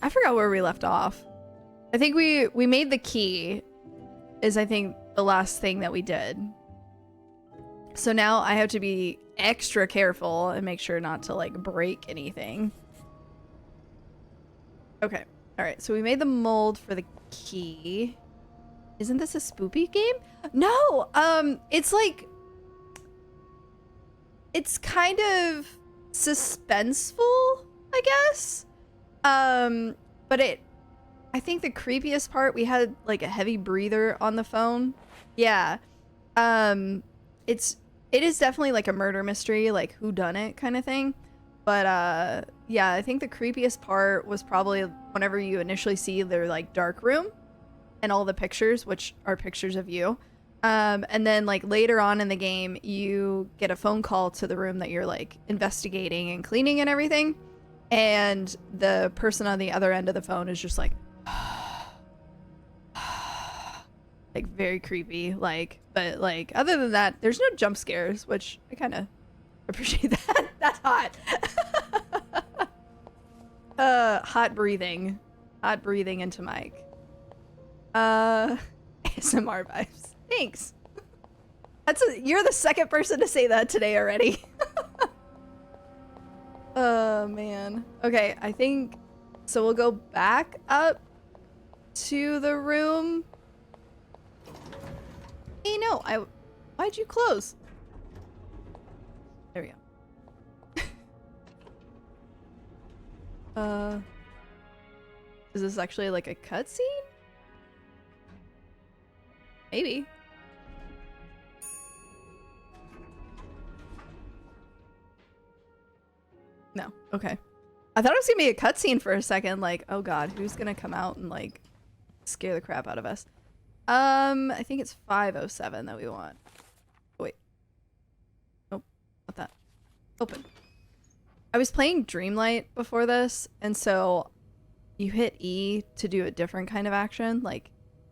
I forgot where we left off. I think we made the key is I think the last thing that we did. So now I have to be extra careful and make sure not to like break anything. Okay. All right. So we made the mold for the key. Isn't this a spoopy game? No. It's like it's kind of suspenseful, I guess. But I think the creepiest part, we had like a heavy breather on the phone. Yeah. It is definitely like a murder mystery, like whodunit kind of thing. But yeah, I think the creepiest part was probably whenever you initially see their like dark room and all the pictures, which are pictures of you. And then like later on in the game, you get a phone call to the room that you're like investigating and cleaning and everything. And the person on the other end of the phone is just like, like very creepy, like, but like other than that, there's no jump scares, which I kind of appreciate that. That's hot. Hot breathing into mic. ASMR vibes. Thanks. You're the second person to say that today already. Oh man. Okay, I think so. We'll go back up to the room. Hey, no, why'd you close? There we go. Is this actually like a cutscene? Maybe. No, okay. I thought it was gonna be a cutscene for a second, like, oh god, who's gonna come out and like scare the crap out of us? I think it's 507 that we want. Oh, wait. Nope, not that. Open. I was playing Dreamlight before this, and so you hit E to do a different kind of action, like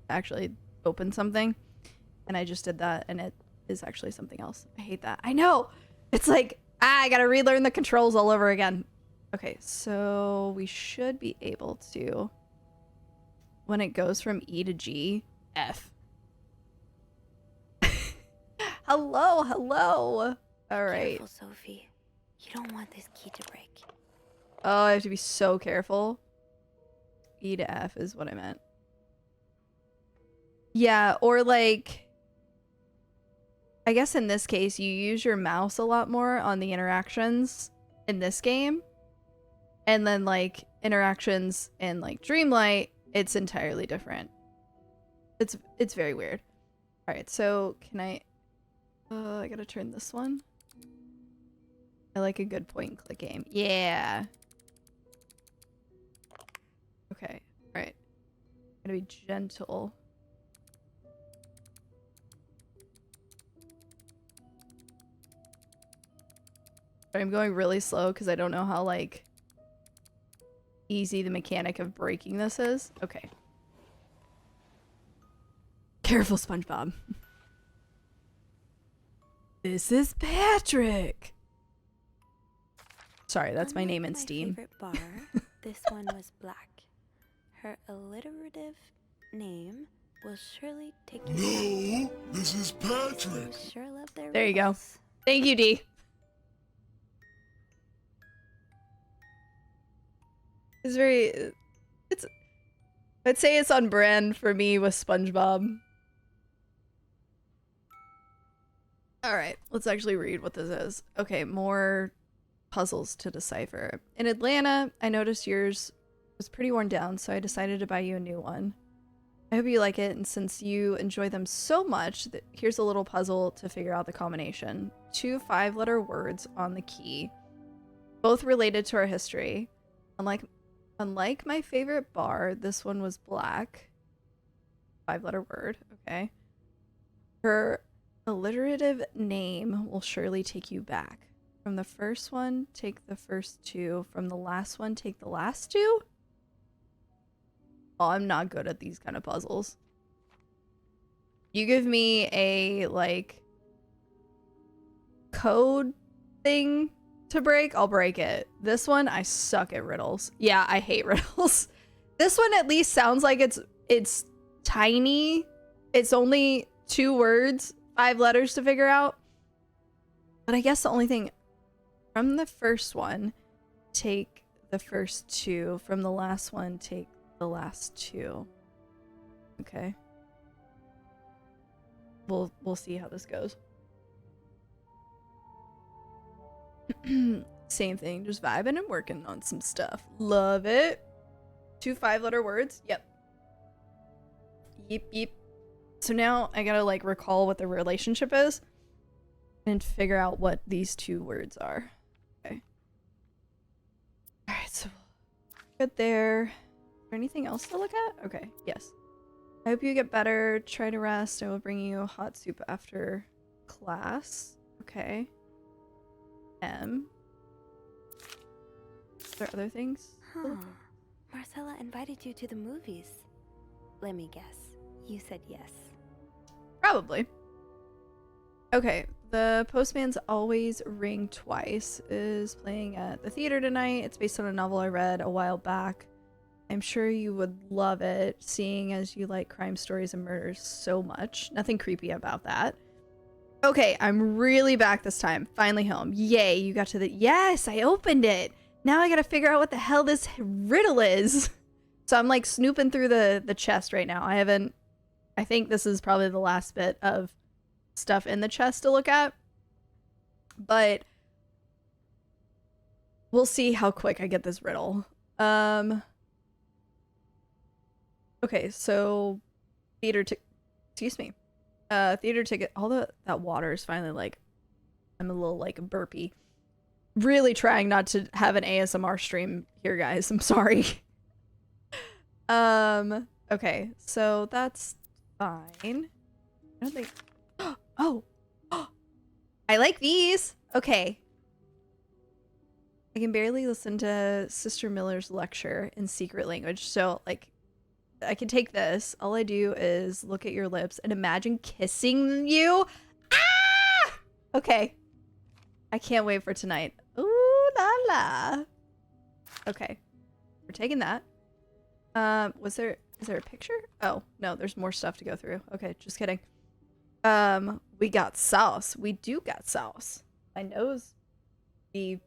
actually open something. And I just did that, and it is actually something else. I hate that. I know! It's like, I gotta relearn the controls all over again. Okay, so we should be able to, when it goes from E to G, F. Hello, hello. All right. Careful, Sophie. You don't want this key to break. Oh, I have to be so careful. E to F is what I meant. Yeah, or like, I guess in this case, you use your mouse a lot more on the interactions in this game. And then like interactions in like Dreamlight, it's entirely different. It's very weird. All right, so can I gotta turn this one. I like a good point and click game. Yeah. Okay, all right. Gotta be gentle. I'm going really slow because I don't know how like easy the mechanic of breaking this is. Okay. Careful, SpongeBob. This is Patrick. Sorry, that's my name in Steam. Favorite bar, this one was black. Her alliterative name will surely take you. No, this is Patrick. They sure love their There you go. riddles. Thank you, D. It's very, I'd say it's on brand for me with SpongeBob. All right, let's actually read what this is. Okay, more puzzles to decipher. In Atlanta, I noticed yours was pretty worn down, so I decided to buy you a new one. I hope you like it, and since you enjoy them so much, here's a little puzzle to figure out the combination. 2 5-letter words on the key, both related to our history. Unlike my favorite bar, this one was black. 5-letter word, okay. Her alliterative name will surely take you back. From the first one, take the first 2. From the last one, take the last 2? Oh, I'm not good at these kind of puzzles. You give me a, like, code thing to break, I'll break it. This one, I suck at riddles. Yeah, I hate riddles. This one at least sounds like it's tiny. It's only 2 words, 5 letters to figure out. But I guess the only thing from the first one, take the first 2. From the last one, take the last 2. Okay. We'll see how this goes. Same thing, just vibing and working on some stuff. Love it. 2 5-letter words. Yep. Yep. So now I gotta like recall what the relationship is and figure out what these 2 words are. Okay. Alright, so good there. Is there anything else to look at? Okay, yes. I hope you get better. Try to rest. I will bring you hot soup after class. Okay. M. Are there other things? Huh. Marcella invited you to the movies. Let me guess. You said yes. Probably. Okay. The Postman's Always Ring Twice is playing at the theater tonight. It's based on a novel I read a while back. I'm sure you would love it, seeing as you like crime stories and murders so much. Nothing creepy about that. Okay, I'm really back this time. Finally home. Yay, you got to the... Yes, I opened it! Now I gotta figure out what the hell this riddle is. So I'm like snooping through the chest right now. I think this is probably the last bit of stuff in the chest to look at. But we'll see how quick I get this riddle. Okay, so theater ticket. All that water is finally like, I'm a little like burpy. Really trying not to have an ASMR stream here, guys. I'm sorry. Okay, so that's fine. I don't think. Oh, I like these. Okay. I can barely listen to Sister Miller's lecture in secret language, so like, I can take this. All I do is look at your lips and imagine kissing you. Ah! Okay. I can't wait for tonight. Ooh la la. Okay. We're taking that. Is there a picture? Oh, no, there's more stuff to go through. Okay, just kidding. We got sauce. We do got sauce. My nose be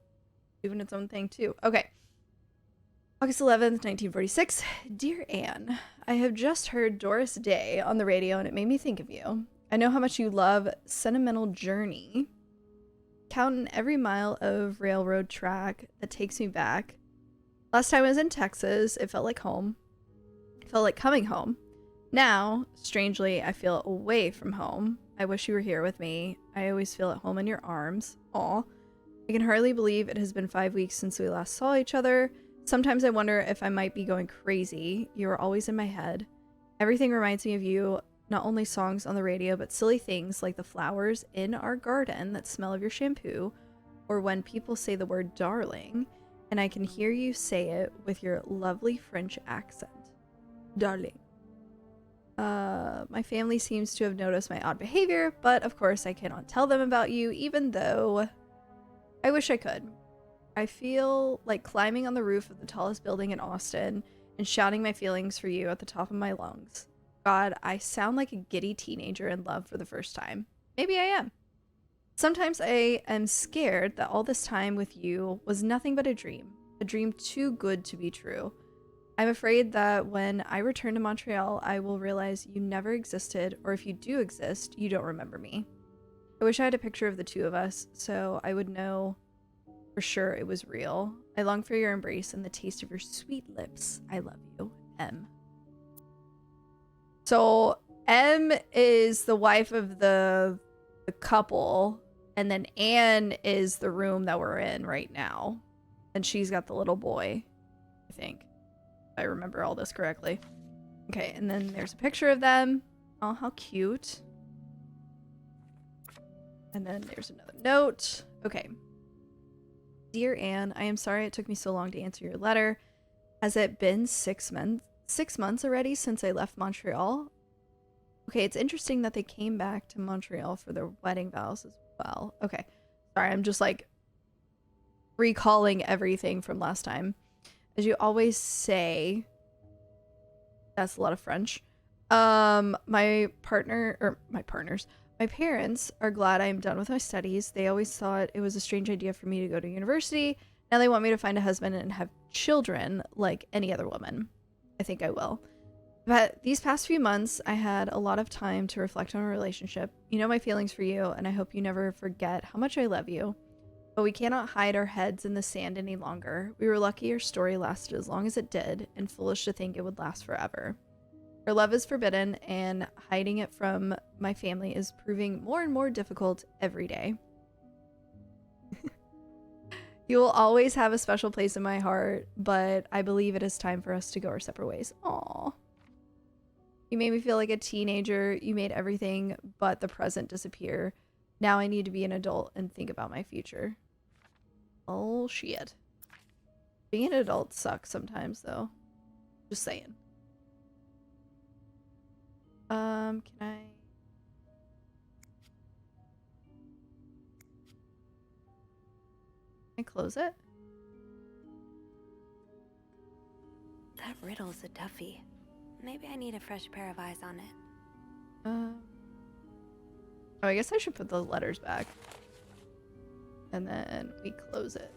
doing its own thing too. Okay. August 11th, 1946. Dear Anne, I have just heard Doris Day on the radio and it made me think of you. I know how much you love Sentimental Journey. Counting every mile of railroad track that takes me back. Last time I was in Texas, it felt like home. It felt like coming home. Now, strangely, I feel away from home. I wish you were here with me. I always feel at home in your arms. Aw. I can hardly believe it has been 5 weeks since we last saw each other. Sometimes I wonder if I might be going crazy. You are always in my head. Everything reminds me of you, not only songs on the radio, but silly things like the flowers in our garden that smell of your shampoo, or when people say the word darling, and I can hear you say it with your lovely French accent. Darling. My family seems to have noticed my odd behavior, but of course I cannot tell them about you, even though I wish I could. I feel like climbing on the roof of the tallest building in Austin and shouting my feelings for you at the top of my lungs. God, I sound like a giddy teenager in love for the first time. Maybe I am. Sometimes I am scared that all this time with you was nothing but a dream too good to be true. I'm afraid that when I return to Montreal, I will realize you never existed, or if you do exist, you don't remember me. I wish I had a picture of the two of us, so I would know for sure it was real. I long for your embrace and the taste of your sweet lips. I love you, M. So M is the wife of the couple, and then Anne is the room that we're in right now. And she's got the little boy, I think. If I remember all this correctly. Okay, and then there's a picture of them. Oh, how cute. And then there's another note. Okay. Dear Anne, I am sorry it took me so long to answer your letter. Has it been 6 months? 6 months already since I left Montreal? Okay, it's interesting that they came back to Montreal for their wedding vows as well. Okay. Sorry, I'm just like recalling everything from last time. As you always say, That's a lot of French. My parents are glad I am done with my studies. They always thought it was a strange idea for me to go to university. Now they want me to find a husband and have children like any other woman. I think I will. But these past few months, I had a lot of time to reflect on our relationship. You know my feelings for you, and I hope you never forget how much I love you. But we cannot hide our heads in the sand any longer. We were lucky our story lasted as long as it did, and foolish to think it would last forever. Our love is forbidden, and hiding it from my family is proving more and more difficult every day. You will always have a special place in my heart, but I believe it is time for us to go our separate ways. Aww. You made me feel like a teenager. You made everything but the present disappear. Now I need to be an adult and think about my future. Oh, shit. Being an adult sucks sometimes, though. Just saying. Can I close it? That riddle's a toughie. Maybe I need a fresh pair of eyes on it. Oh, I guess I should put the letters back. And then we close it.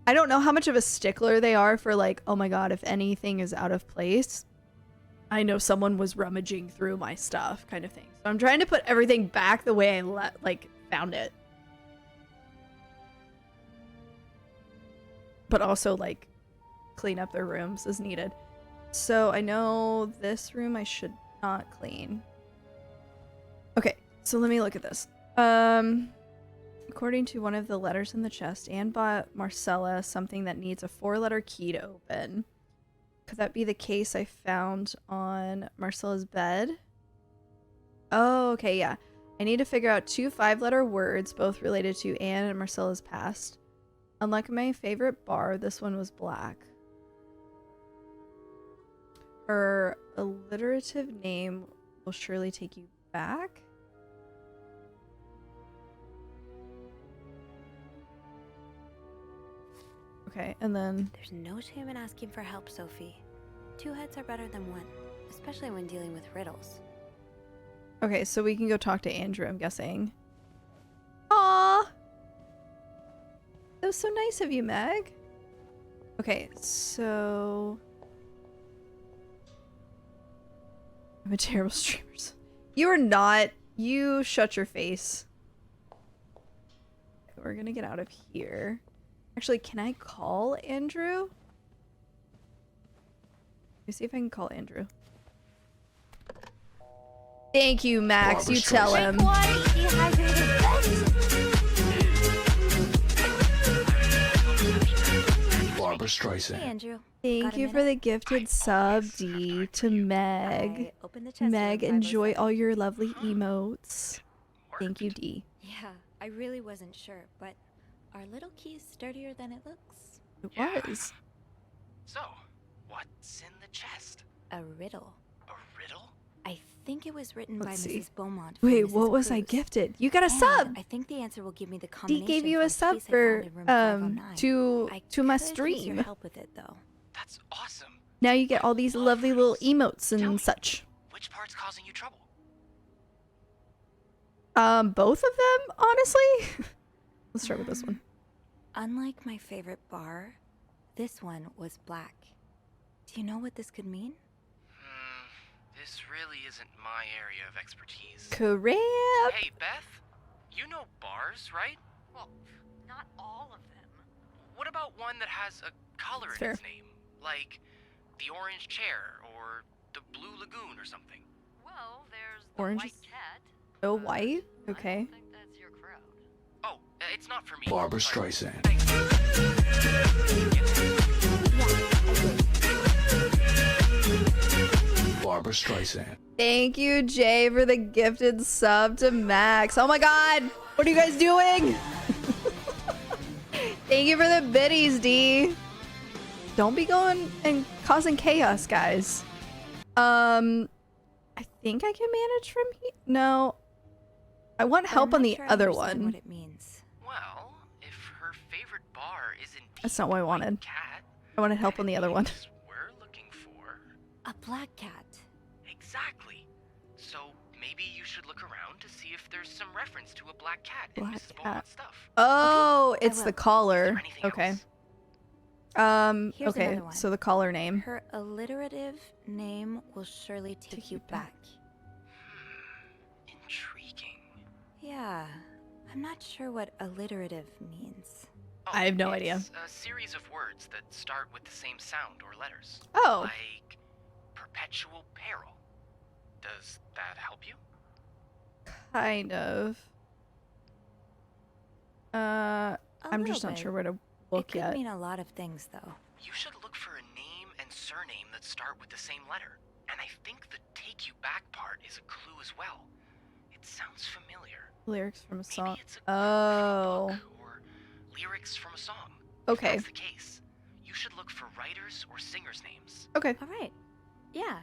I don't know how much of a stickler they are for like, oh my god, if anything is out of place, I know someone was rummaging through my stuff kind of thing. So I'm trying to put everything back the way I found it. But also like clean up their rooms as needed. So I know this room I should not clean. Okay, so let me look at this. According to one of the letters in the chest, Anne bought Marcella something that needs a 4-letter key to open. Could that be the case I found on Marcella's bed? Oh, okay, yeah. I need to figure out 2 5-letter words, both related to Anne and Marcella's past. Unlike my favorite bar, this one was black. Her alliterative name will surely take you back. Okay, and then... There's no shame in asking for help, Sophie. 2 heads are better than 1, especially when dealing with riddles. Okay, so we can go talk to Andrew, I'm guessing. Aww! That was so nice of you, Meg. Okay, so... I'm a terrible streamer. You are not. You shut your face. We're gonna get out of here. Actually, can I call Andrew? Let me see if I can call Andrew. Thank you, Max. You tell him. Barbara Streisand. Hey, Andrew. Thank you for the gifted sub, D, to Meg. Meg, enjoy all your lovely emotes. Thank you, D. Yeah, I really wasn't sure, but our little key is sturdier than it looks. It was. So, what's in the chest? A riddle. A riddle? I think it was written Let's by see. Mrs. Beaumont. for Wait, Mrs. what was I Cruz. gifted? You got a And sub. I think the answer will give me the D combination. gave you for a sub case I for found in room 509. to my I could use stream. your help with it though. That's awesome. Now you get all these lovely little emotes and such. Which part's causing you trouble? Both of them, honestly. Let's start with this one. Unlike my favorite bar, this one was black. Do you know what this could mean? This really isn't my area of expertise. Correct. Hey, Beth, you know bars, right? Well, not all of them. What about one that has a color That's in fair. its name? Like the orange chair or the blue lagoon or something? Well, there's the Orange white is- cat. Oh, but white? I Okay. don't think that's your crowd. Oh, it's not for me. Barbara but Streisand. thanks. Barbara Streisand. Thank you, Jay, for the gifted sub to Max. Oh my god! What are you guys doing? Thank you for the biddies, D. Don't be going and causing chaos, guys. I think I can manage from here. No. I want But help I'm on not the sure I other understand one. What it means. Well, if her favorite bar is indeed That's not what I the white wanted. cat, I wanted help on the other one. means we're looking for A black cat. Exactly. So maybe you should look around to see if there's some reference to a black cat in Black Mrs. cat. Beaumont's stuff. Oh, I it's the will. Is collar. there anything Okay. else? Here's Okay, another one. so the collar name. Her alliterative name will surely take you back. Intriguing. Yeah, I'm not sure what alliterative means. I have no idea. It's a series of words that start with the same sound or letters. Oh, Like perpetual peril. Does that help you? kind of. A I'm just little not bit. sure where to It look could yet. mean a lot of things, though. You should look for a name and surname that start with the same letter. And I think the take you back part is a clue as well. It sounds familiar. Lyrics from a Maybe song. it's a quote from a Oh, book or lyrics from a song. okay. If that's the case, you should look for writers or singers' names. Okay, All right. Yeah,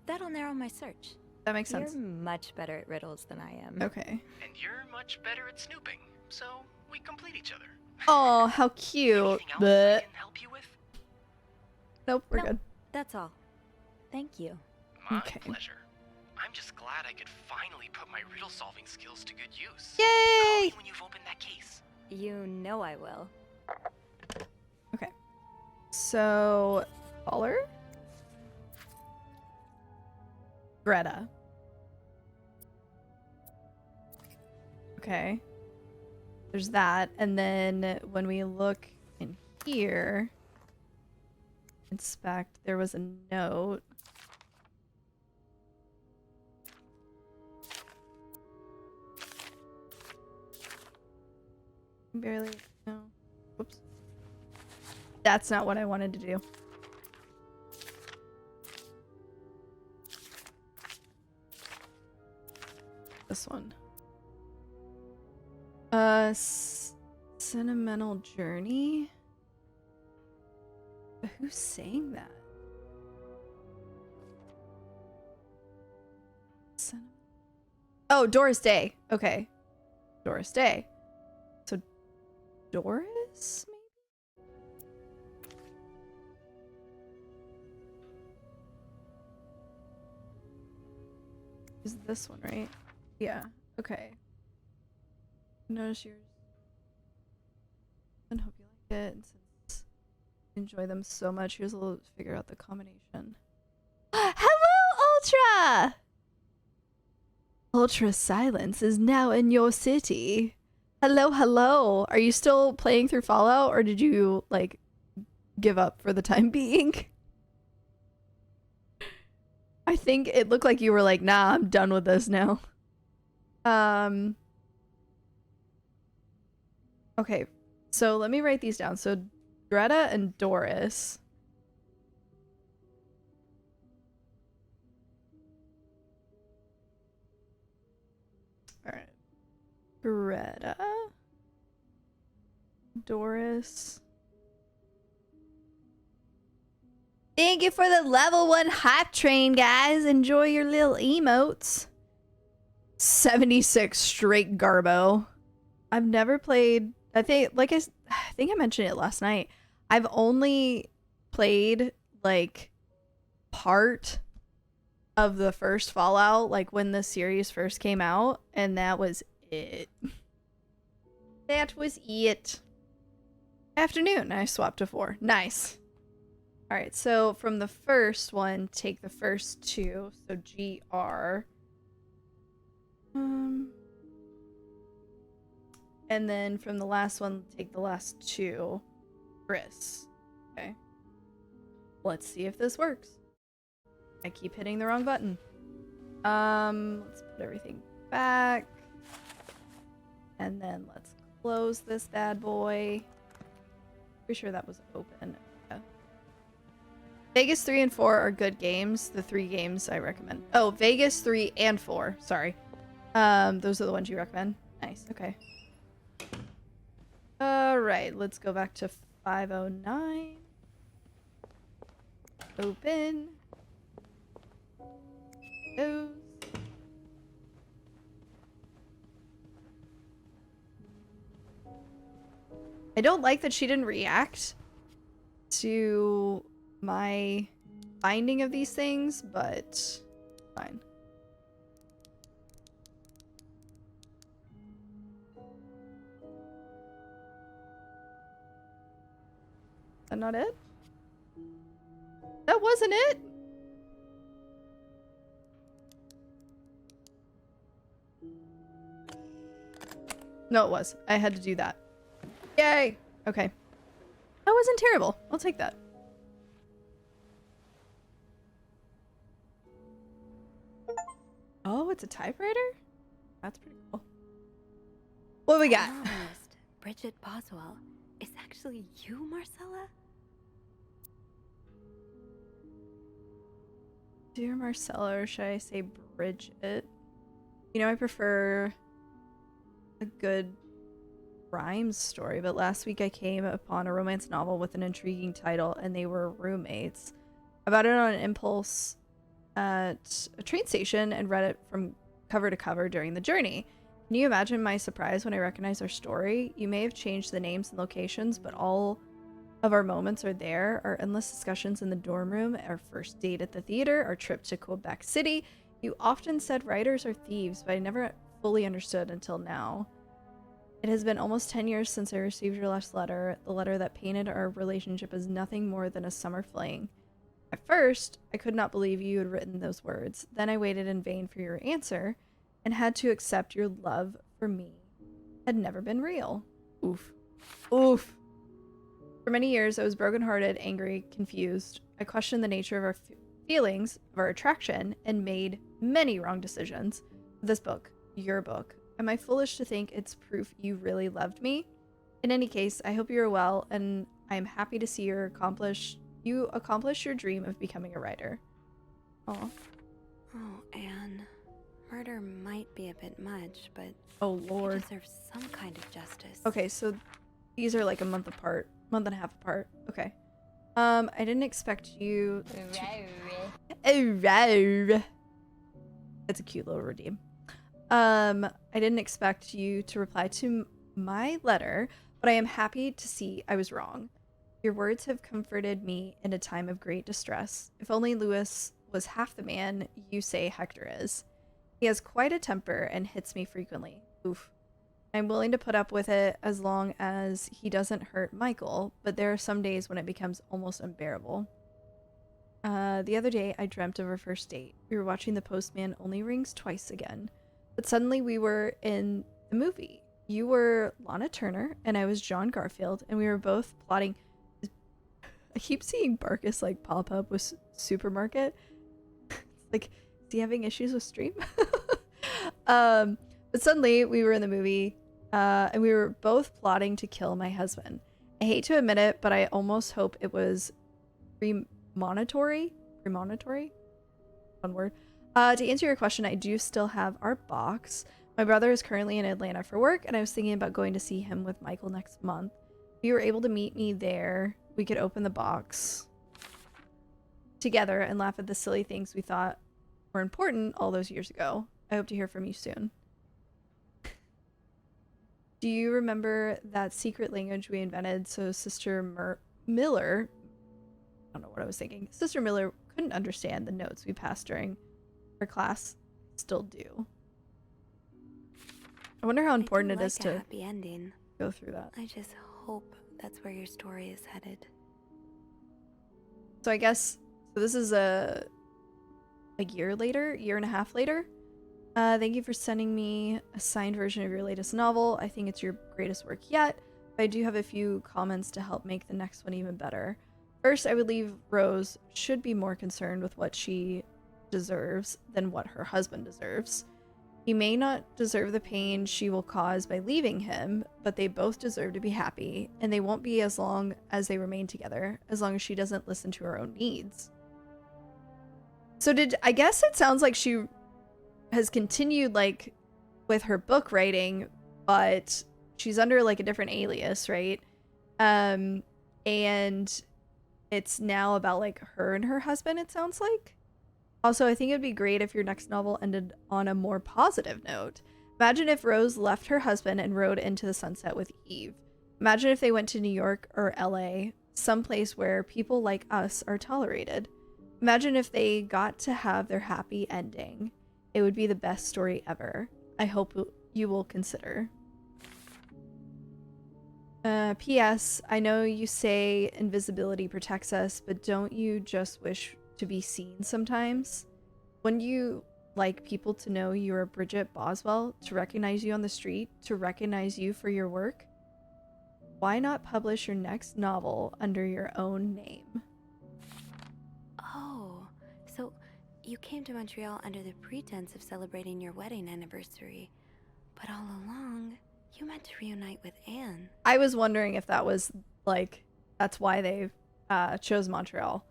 that'll narrow my search. that makes sense. You're much better at riddles than I am. Okay. And you're much better at snooping, so we complete each other. Oh, how cute. Anything else I Bleh. can help you with? Nope, we're No. good. That's all. Thank you. My Okay. pleasure. I'm just glad I could finally put my riddle solving skills to good use. Yay! Call me when you've opened that case. You know I will. Okay. So, collar? Greta. Okay. There's that. And then when we look in here, inspect, there was a note. Barely. No. Whoops. That's not what I wanted to do. This one. Sentimental Journey? But who sang that? Oh, Doris Day. Okay. Doris Day. So, Doris, maybe? Is this one, right? Yeah. Okay. Notice yours. And hope you like it. And since you enjoy them so much, here's a little to figure out the combination. Hello, Ultra! Ultra Silence is now in your city. Hello, hello. Are you still playing through Fallout, or did you, like, give up for the time being? I think it looked like you were like, nah, I'm done with this now. Okay, so let me write these down. So, Greta and Doris. Alright. Greta. Doris. Thank you for the level 1 hype train, guys. Enjoy your little emotes. 76 straight Garbo. I've never played... I think I mentioned it last night. I've only played, like, part of the first Fallout, like, when the series first came out, and that was it. That was it. Afternoon, I swapped to 4. Nice. Alright, so from the first one, take the first 2. So GR. And then from the last one, take the last 2. Chris. Okay. Let's see if this works. I keep hitting the wrong button. Let's put everything back. And then let's close this bad boy. Pretty sure that was open. Yeah. Vegas 3 and 4 are good games. The 3 games I recommend. Oh, Vegas 3 and 4. Sorry. Those are the ones you recommend. Nice. Okay. Alright, let's go back to 509. Open. Close. I don't like that she didn't react to my finding of these things, but fine. Is that not it? That wasn't it? No, it was. I had to do that. Yay! Okay. That wasn't terrible. I'll take that. Oh, it's a typewriter? That's pretty cool. What we got? Novelist Bridget Boswell. Is actually you, Marcella? Dear Marcella, or should I say Bridget? You know, I prefer a good rhymes story, but last week I came upon a romance novel with an intriguing title, and they were roommates. I bought it on impulse at a train station and read it from cover to cover during the journey. Can you imagine my surprise when I recognized our story? You may have changed the names and locations, but all of our moments are there. Our endless discussions in the dorm room, our first date at the theater, our trip to Quebec City. You often said writers are thieves, but I never fully understood until now. It has been almost 10 years since I received your last letter, the letter that painted our relationship as nothing more than a summer fling. At first, I could not believe you had written those words. Then I waited in vain for your answer and had to accept your love for me had never been real. Oof. Oof. For many years, I was brokenhearted, angry, confused. I questioned the nature of our feelings, of our attraction, and made many wrong decisions. This book, your book, am I foolish to think it's proof you really loved me? In any case, I hope you're well, and I am happy to see you accomplish your dream of becoming a writer. Aw. Oh, Anne. Murder might be a bit much, but Oh, Lord. he deserves some kind of justice. Okay, so these are like a month apart. Month and a half apart. Okay. I didn't expect you to... That's a cute little redeem. I didn't expect you to reply to my letter, but I am happy to see I was wrong. Your words have comforted me in a time of great distress. If only Louis was half the man you say Hector is. He has quite a temper and hits me frequently. Oof. I'm willing to put up with it as long as he doesn't hurt Michael, but there are some days when it becomes almost unbearable. The other day, I dreamt of our first date. We were watching The Postman Only Rings Twice again, but suddenly we were in the movie. You were Lana Turner, and I was John Garfield, and we were both plotting... I keep seeing Barkus, like, pop up with Supermarket. Like, is he having issues with stream? But suddenly, we were in the movie, and we were both plotting to kill my husband. I hate to admit it, but I almost hope it was premonitory? One word. To answer your question, I do still have our box. My brother is currently in Atlanta for work, and I was thinking about going to see him with Michael next month. If you were able to meet me there, we could open the box together and laugh at the silly things we thought were important all those years ago. I hope to hear from you soon. Do you remember that secret language we invented so Sister Miller, I don't know what I was thinking, Sister Miller couldn't understand the notes we passed during her class? Still do. I wonder how important it is to happy ending. go through that. I just hope that's where your story is headed. So I guess, so this is a year and a half later. Thank you for sending me a signed version of your latest novel. I think it's your greatest work yet, but I do have a few comments to help make the next one even better. First, I would believe Rose should be more concerned with what she deserves than what her husband deserves. He may not deserve the pain she will cause by leaving him, but they both deserve to be happy, and they won't be as long as they remain together, as long as she doesn't listen to her own needs. So I guess it sounds like she has continued, like, with her book writing, but she's under, like, a different alias, right? And it's now about, like, her and her husband, it sounds like. Also, I think it'd be great if your next novel ended on a more positive note. Imagine if Rose left her husband and rode into the sunset with Eve. Imagine if they went to New York or LA, someplace where people like us are tolerated. Imagine if they got to have their happy ending. It would be the best story ever. I hope you will consider. P.S. I know you say invisibility protects us, but don't you just wish to be seen sometimes? Wouldn't you like people to know you are Bridget Boswell, to recognize you on the street, to recognize you for your work? Why not publish your next novel under your own name? Oh, so you came to Montreal under the pretense of celebrating your wedding anniversary, but all along, you meant to reunite with Anne. I was wondering if that was, like, that's why they chose Montreal.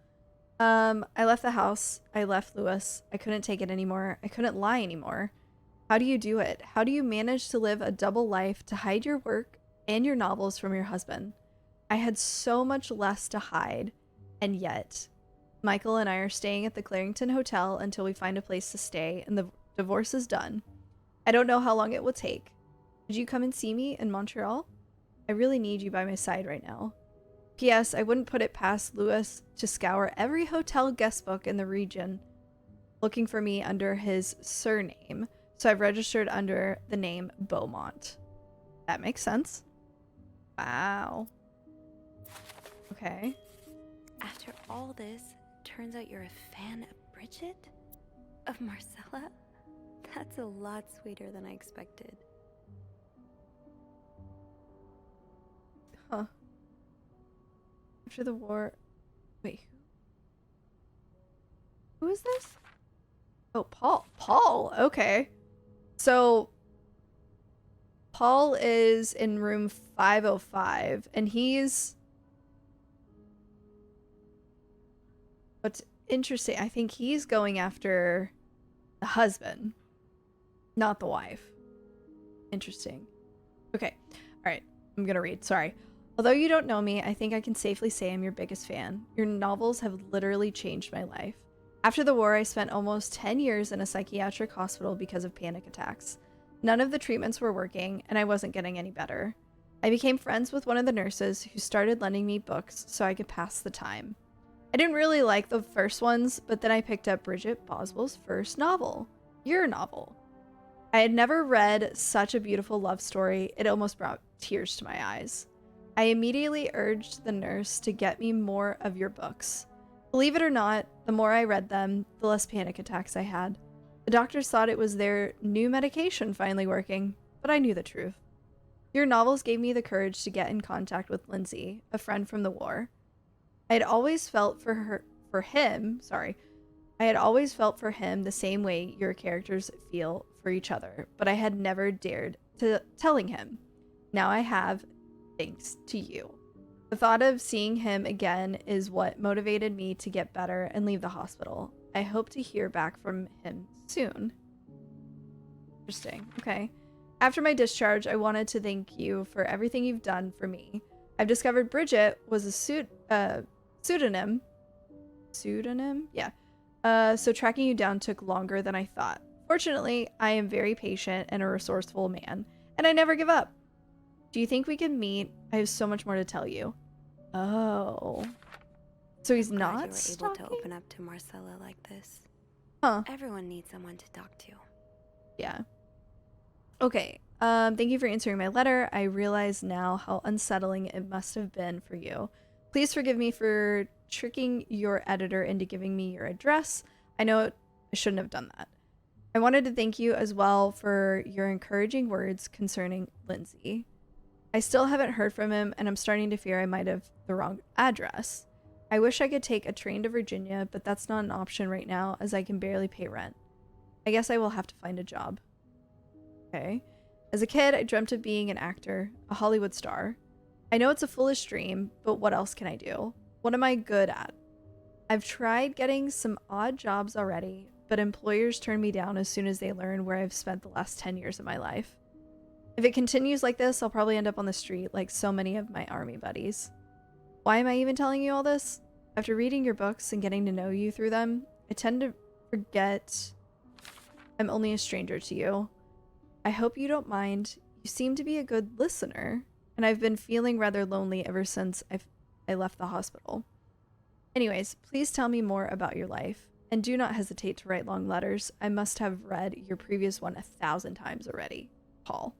I left the house. I left Lewis. I couldn't take it anymore. I couldn't lie anymore. How do you do it? How do you manage to live a double life, to hide your work and your novels from your husband? I had so much less to hide, and yet Michael and I are staying at the Clarington Hotel until we find a place to stay and the divorce is done. I don't know how long it will take. Could you come and see me in Montreal? I really need you by my side right now. P.S. I wouldn't put it past Lewis to scour every hotel guest book in the region looking for me under his surname, so I've registered under the name Beaumont. That makes sense. Wow. Okay. After all this, turns out you're a fan of Bridget? Of Marcella? That's a lot sweeter than I expected. Huh. After the war... Wait. Who is this? Oh, Paul. Paul, okay. So, Paul is in room 505, and he's... What's interesting, I think he's going after the husband, not the wife. Interesting. Okay. All right. I'm gonna read. Sorry. Although you don't know me, I think I can safely say I'm your biggest fan. Your novels have literally changed my life. After the war, I spent almost 10 years in a psychiatric hospital because of panic attacks. None of the treatments were working, and I wasn't getting any better. I became friends with one of the nurses who started lending me books so I could pass the time. I didn't really like the first ones, but then I picked up Bridget Boswell's first novel, your novel. I had never read such a beautiful love story, it almost brought tears to my eyes. I immediately urged the nurse to get me more of your books. Believe it or not, the more I read them, the less panic attacks I had. The doctors thought it was their new medication finally working, but I knew the truth. Your novels gave me the courage to get in contact with Lindsay, a friend from the war. I had always felt for him the same way your characters feel for each other, but I had never dared to telling him. Now I have, thanks to you. The thought of seeing him again is what motivated me to get better and leave the hospital. I hope to hear back from him soon. Interesting. Okay. After my discharge, I wanted to thank you for everything you've done for me. I've discovered Bridget was a pseudonym. Pseudonym? Yeah. So tracking you down took longer than I thought. Fortunately, I am very patient and a resourceful man, and I never give up. Do you think we can meet? I have so much more to tell you. Oh. So he's I'm glad not you were able stalking? to open up to Marcella like this. Huh. Everyone needs someone to talk to. Yeah. Okay. Thank you for answering my letter. I realize now how unsettling it must have been for you. Please forgive me for tricking your editor into giving me your address. I know I shouldn't have done that. I wanted to thank you as well for your encouraging words concerning Lindsay. I still haven't heard from him, and I'm starting to fear I might have the wrong address. I wish I could take a train to Virginia, but that's not an option right now as I can barely pay rent. I guess I will have to find a job. Okay. As a kid, I dreamt of being an actor, a Hollywood star. I know it's a foolish dream, but what else can I do? What am I good at? I've tried getting some odd jobs already, but employers turn me down as soon as they learn where I've spent the last 10 years of my life. If it continues like this, I'll probably end up on the street like so many of my army buddies. Why am I even telling you all this? After reading your books and getting to know you through them, I tend to forget I'm only a stranger to you. I hope you don't mind. You seem to be a good listener, and I've been feeling rather lonely ever since I left the hospital. Anyways, please tell me more about your life. And do not hesitate to write long letters. I must have read your previous one 1,000 times already. Paul.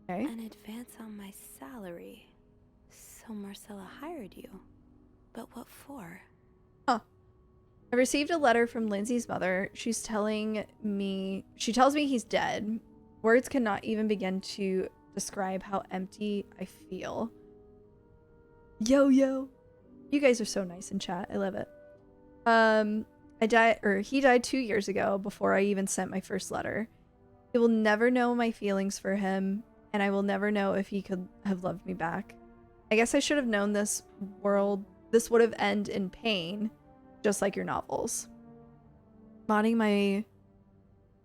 Okay. An advance on my salary. So Marcella hired you. But what for? Huh. I received a letter from Lindsay's mother. She tells me he's dead. Words cannot even begin to describe how empty I feel. Yo. You guys are so nice in chat. I love it. He died 2 years ago before I even sent my first letter. He will never know my feelings for him, and I will never know if he could have loved me back. I guess I should have known this would have ended in pain, just like your novels. Modding my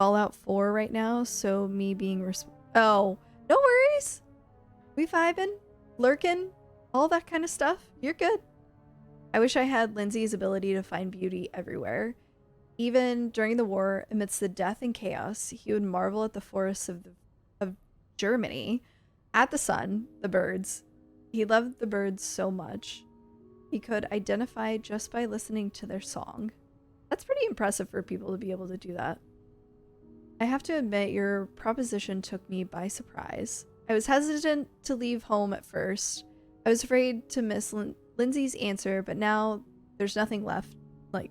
Fallout 4 right now, so me being oh, no worries. We vibing, lurking, all that kind of stuff. You're good. I wish I had Lindsay's ability to find beauty everywhere. Even during the war, amidst the death and chaos, he would marvel at the forests of Germany, at the sun, the birds. He loved the birds so much. He could identify just by listening to their song. That's pretty impressive for people to be able to do that. I have to admit, your proposition took me by surprise. I was hesitant to leave home at first. I was afraid to miss Lindsay's answer, but now there's nothing left,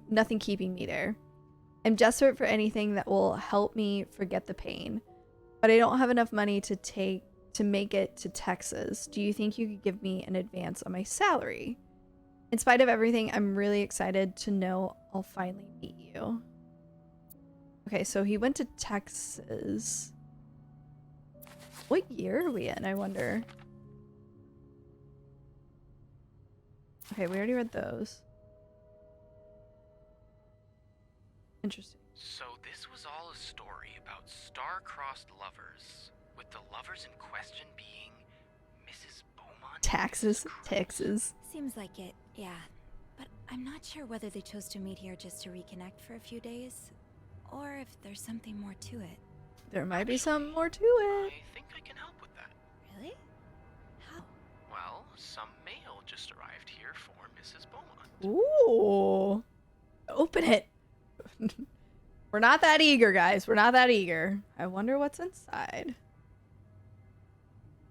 nothing keeping me there. I'm desperate for anything that will help me forget the pain, but I don't have enough money to make it to Texas. Do you think you could give me an advance on my salary? In spite of everything, I'm really excited to know I'll finally meet you. Okay, so he went to Texas. What year are we in, I wonder? Okay, we already read those. Interesting. So this was all a story about star-crossed lovers, with the lovers in question being Mrs. Beaumont. Texas. Seems like it, yeah. But I'm not sure whether they chose to meet here just to reconnect for a few days, or if there's something more to it. There might be something more to I it. think I can help with that. Really? How? Well, some mail just arrived here for Mrs. Beaumont. Ooh. Open it. We're not that eager, guys. We're not that eager. I wonder what's inside.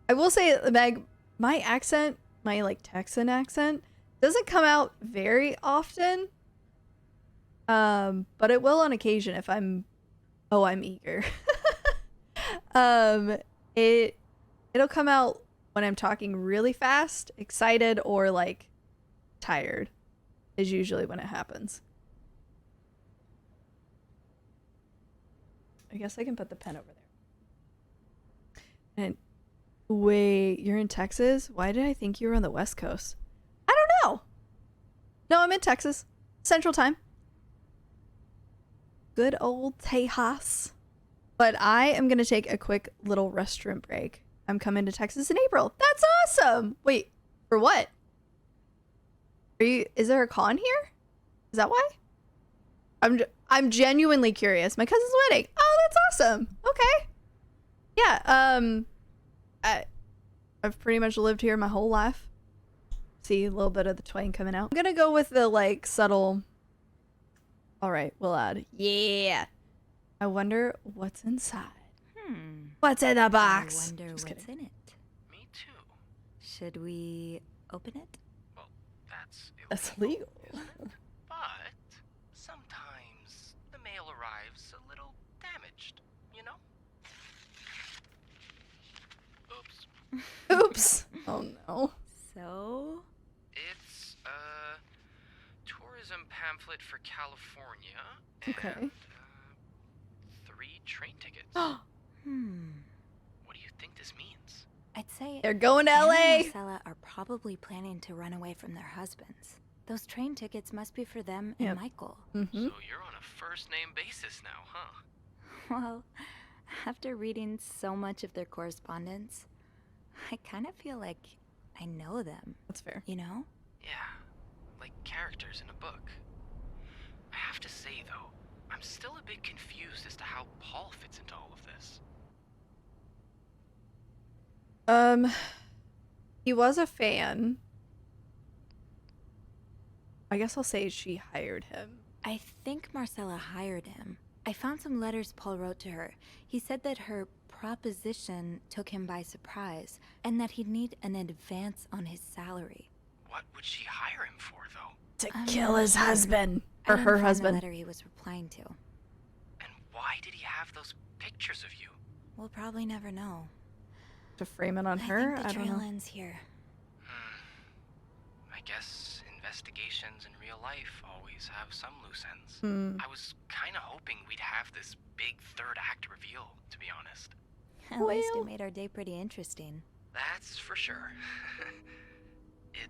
I will say, Meg, my accent, my Texan accent, doesn't come out very often. But it will on occasion if I'm eager. It'll come out when I'm talking really fast, excited, or tired is usually when it happens. I guess I can put the pen over there. And wait, you're in Texas? Why did I think you were on the West Coast? I don't know. No, I'm in Texas. Central Time. Good old Tejas. But I am going to take a quick little restroom break. I'm coming to Texas in April. That's awesome. Wait, for what? Is there a con here? Is that why? I'm genuinely curious. My cousin's wedding. Oh, that's awesome. Okay. Yeah, I've pretty much lived here my whole life. See a little bit of the twang coming out. I'm gonna go with the subtle. All right, we'll add. Yeah. I wonder what's inside. What's in the box? I wonder Just what's kidding. in it. Me too. Should we open it? Well, that's That's legal. isn't it? But sometimes the mail arrives a little damaged, you know? Oops. Oops. Oh no. So? It's a tourism pamphlet for California. Okay. And 3 train tickets. What do you think this means? I'd say They're going to Anna LA. and Marcella are probably planning to run away from their husbands. Those train tickets must be for them and Yep. Michael. Mm-hmm. So you're on a first-name basis now, huh? Well, after reading so much of their correspondence, I kind of feel like I know them, That's fair. you know? Yeah, like characters in a book. I have to say, though, I'm still a bit confused as to how Paul fits into all of this. He was a fan. I guess I'll say she hired him. I think Marcella hired him. I found some letters Paul wrote to her. He said that her proposition took him by surprise, and that he'd need an advance on his salary. What would she hire him for, though? To I'm kill not his sure. husband. I Or didn't her find husband. the letter he was replying to. And why did he have those pictures of you? We'll probably never know. To frame it on I her? think I the don't trail know. ends here. I guess investigations in real life always have some loose ends. Hmm. I was kind of hoping we'd have this big third act reveal, to be honest. At least Well- it made our day pretty interesting. That's for sure. It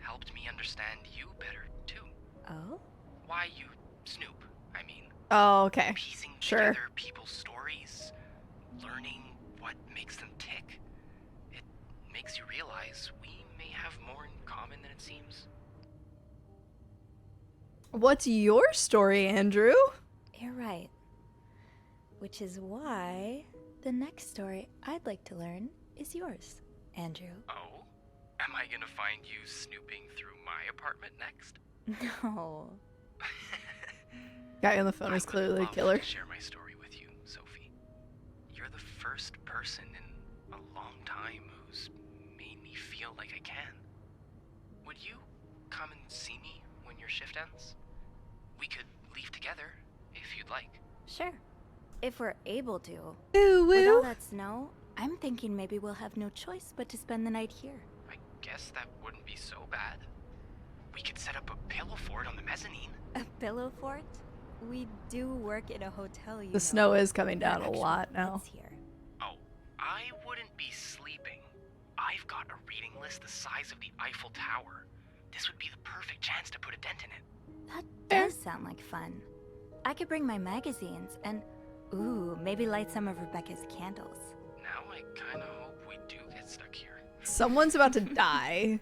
helped me understand you better, too. Oh? Why you snoop, I mean. Oh, okay. Piecing Sure. together people's stories, learning what makes them tick. It makes you realize we may have more in common than it seems. What's your story, Andrew? You're right. Which is why the next story I'd like to learn is yours, Andrew. Oh? Am I gonna find you snooping through my apartment next? No. Guy on the phone I is would clearly a love killer. to share my story with you, Sophie. You're the first person in a long time who's made me feel like I can. Would you come and see me when your shift ends? We could leave together, if you'd like. Sure. If we're able to. Ooh, With all woo. that snow, I'm thinking maybe we'll have no choice but to spend the night here. I guess that wouldn't be so bad. We could set up a pillow fort on the mezzanine. A pillow fort? We do work in a hotel, you know. The snow is coming There are down a actual lot now. beds here. Oh, I wouldn't be sleeping. I've got a reading list the size of the Eiffel Tower. This would be the perfect chance to put a dent in it. That Fair. does sound like fun. I could bring my magazines and, ooh, maybe light some of Rebecca's candles. Now I kinda hope we do get stuck here. Someone's about to die.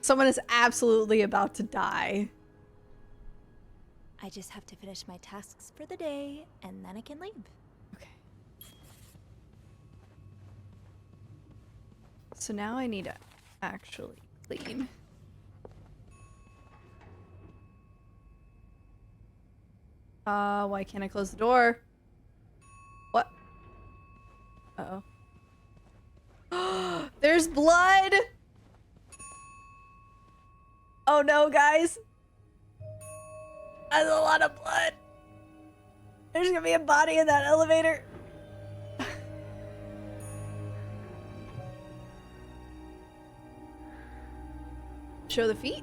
Someone is absolutely about to die. I just have to finish my tasks for the day, and then I can leave. Okay. So now I need to actually clean. Why can't I close the door? What? Uh-oh. There's blood! Oh no, guys! That's a lot of blood! There's gonna be a body in that elevator! Show the feet?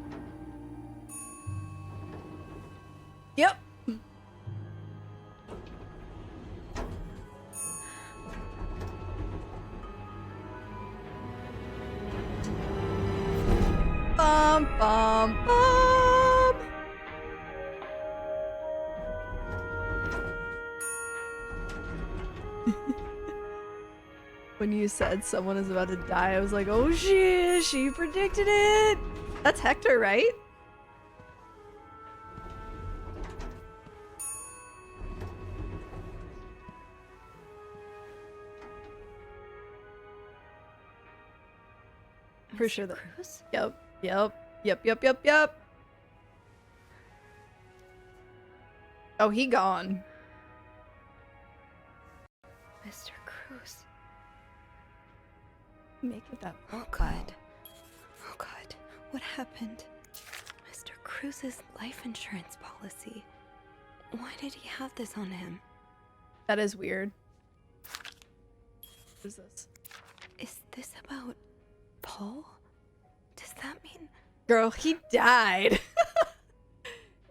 Yep. Bum bum bum. When you said someone is about to die, I was like, oh shit, she predicted it. That's Hector, right? Pretty sure that. Cruz? Yep. Oh, he gone. Mr. Cruz. Make it that. Oh God. Oh God. What happened? Mr. Cruz's life insurance policy. Why did he have this on him? That is weird. What is this? Is this about Paul? Does that mean... Girl, he died.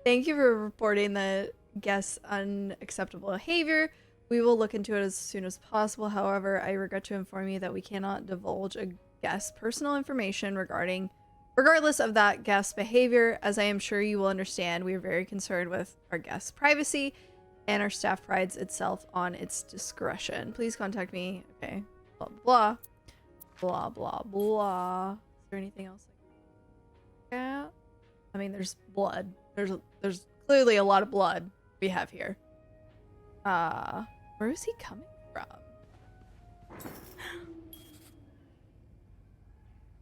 Thank you for reporting the guest's unacceptable behavior. We will look into it as soon as possible. However, I regret to inform you that we cannot divulge a guest's personal information regardless of that guest's behavior. As I am sure you will understand, we are very concerned with our guest's privacy, and our staff prides itself on its discretion. Please contact me. Okay. Blah, blah. Blah, blah, blah. Is there anything else? Yeah. I mean, there's blood. There's clearly a lot of blood we have here. Where is he coming from?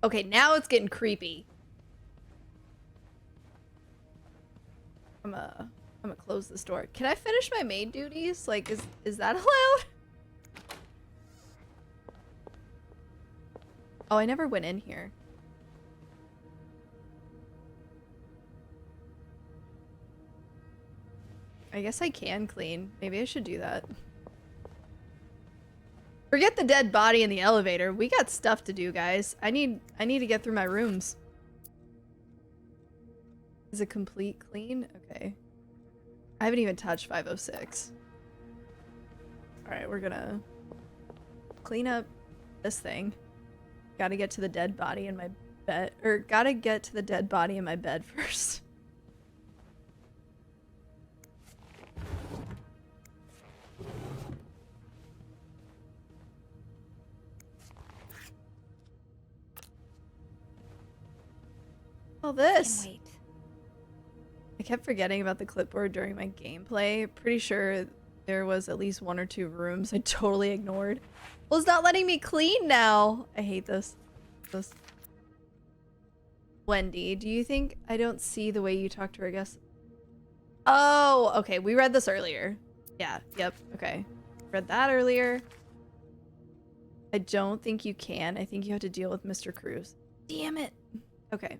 Okay, now it's getting creepy. I'm gonna close this door. Can I finish my maid duties? Like, is that allowed? Oh, I never went in here. I guess I can clean. Maybe I should do that. Forget the dead body in the elevator. We got stuff to do, guys. I need to get through my rooms. Is it complete clean? Okay. I haven't even touched 506. Alright, we're gonna clean up this thing. Gotta get to the dead body in my bed. Or gotta get to the dead body in my bed first. All this. Can wait. I kept forgetting about the clipboard during my gameplay. Pretty sure there was at least 1 or 2 rooms I totally ignored. Well, it's not letting me clean now. I hate this. Wendy, do you think I don't see the way you talk to her guests? Oh, okay. We read this earlier. Yeah, yep, okay. Read that earlier. I don't think you can. I think you have to deal with Mr. Cruz. Damn it. Okay.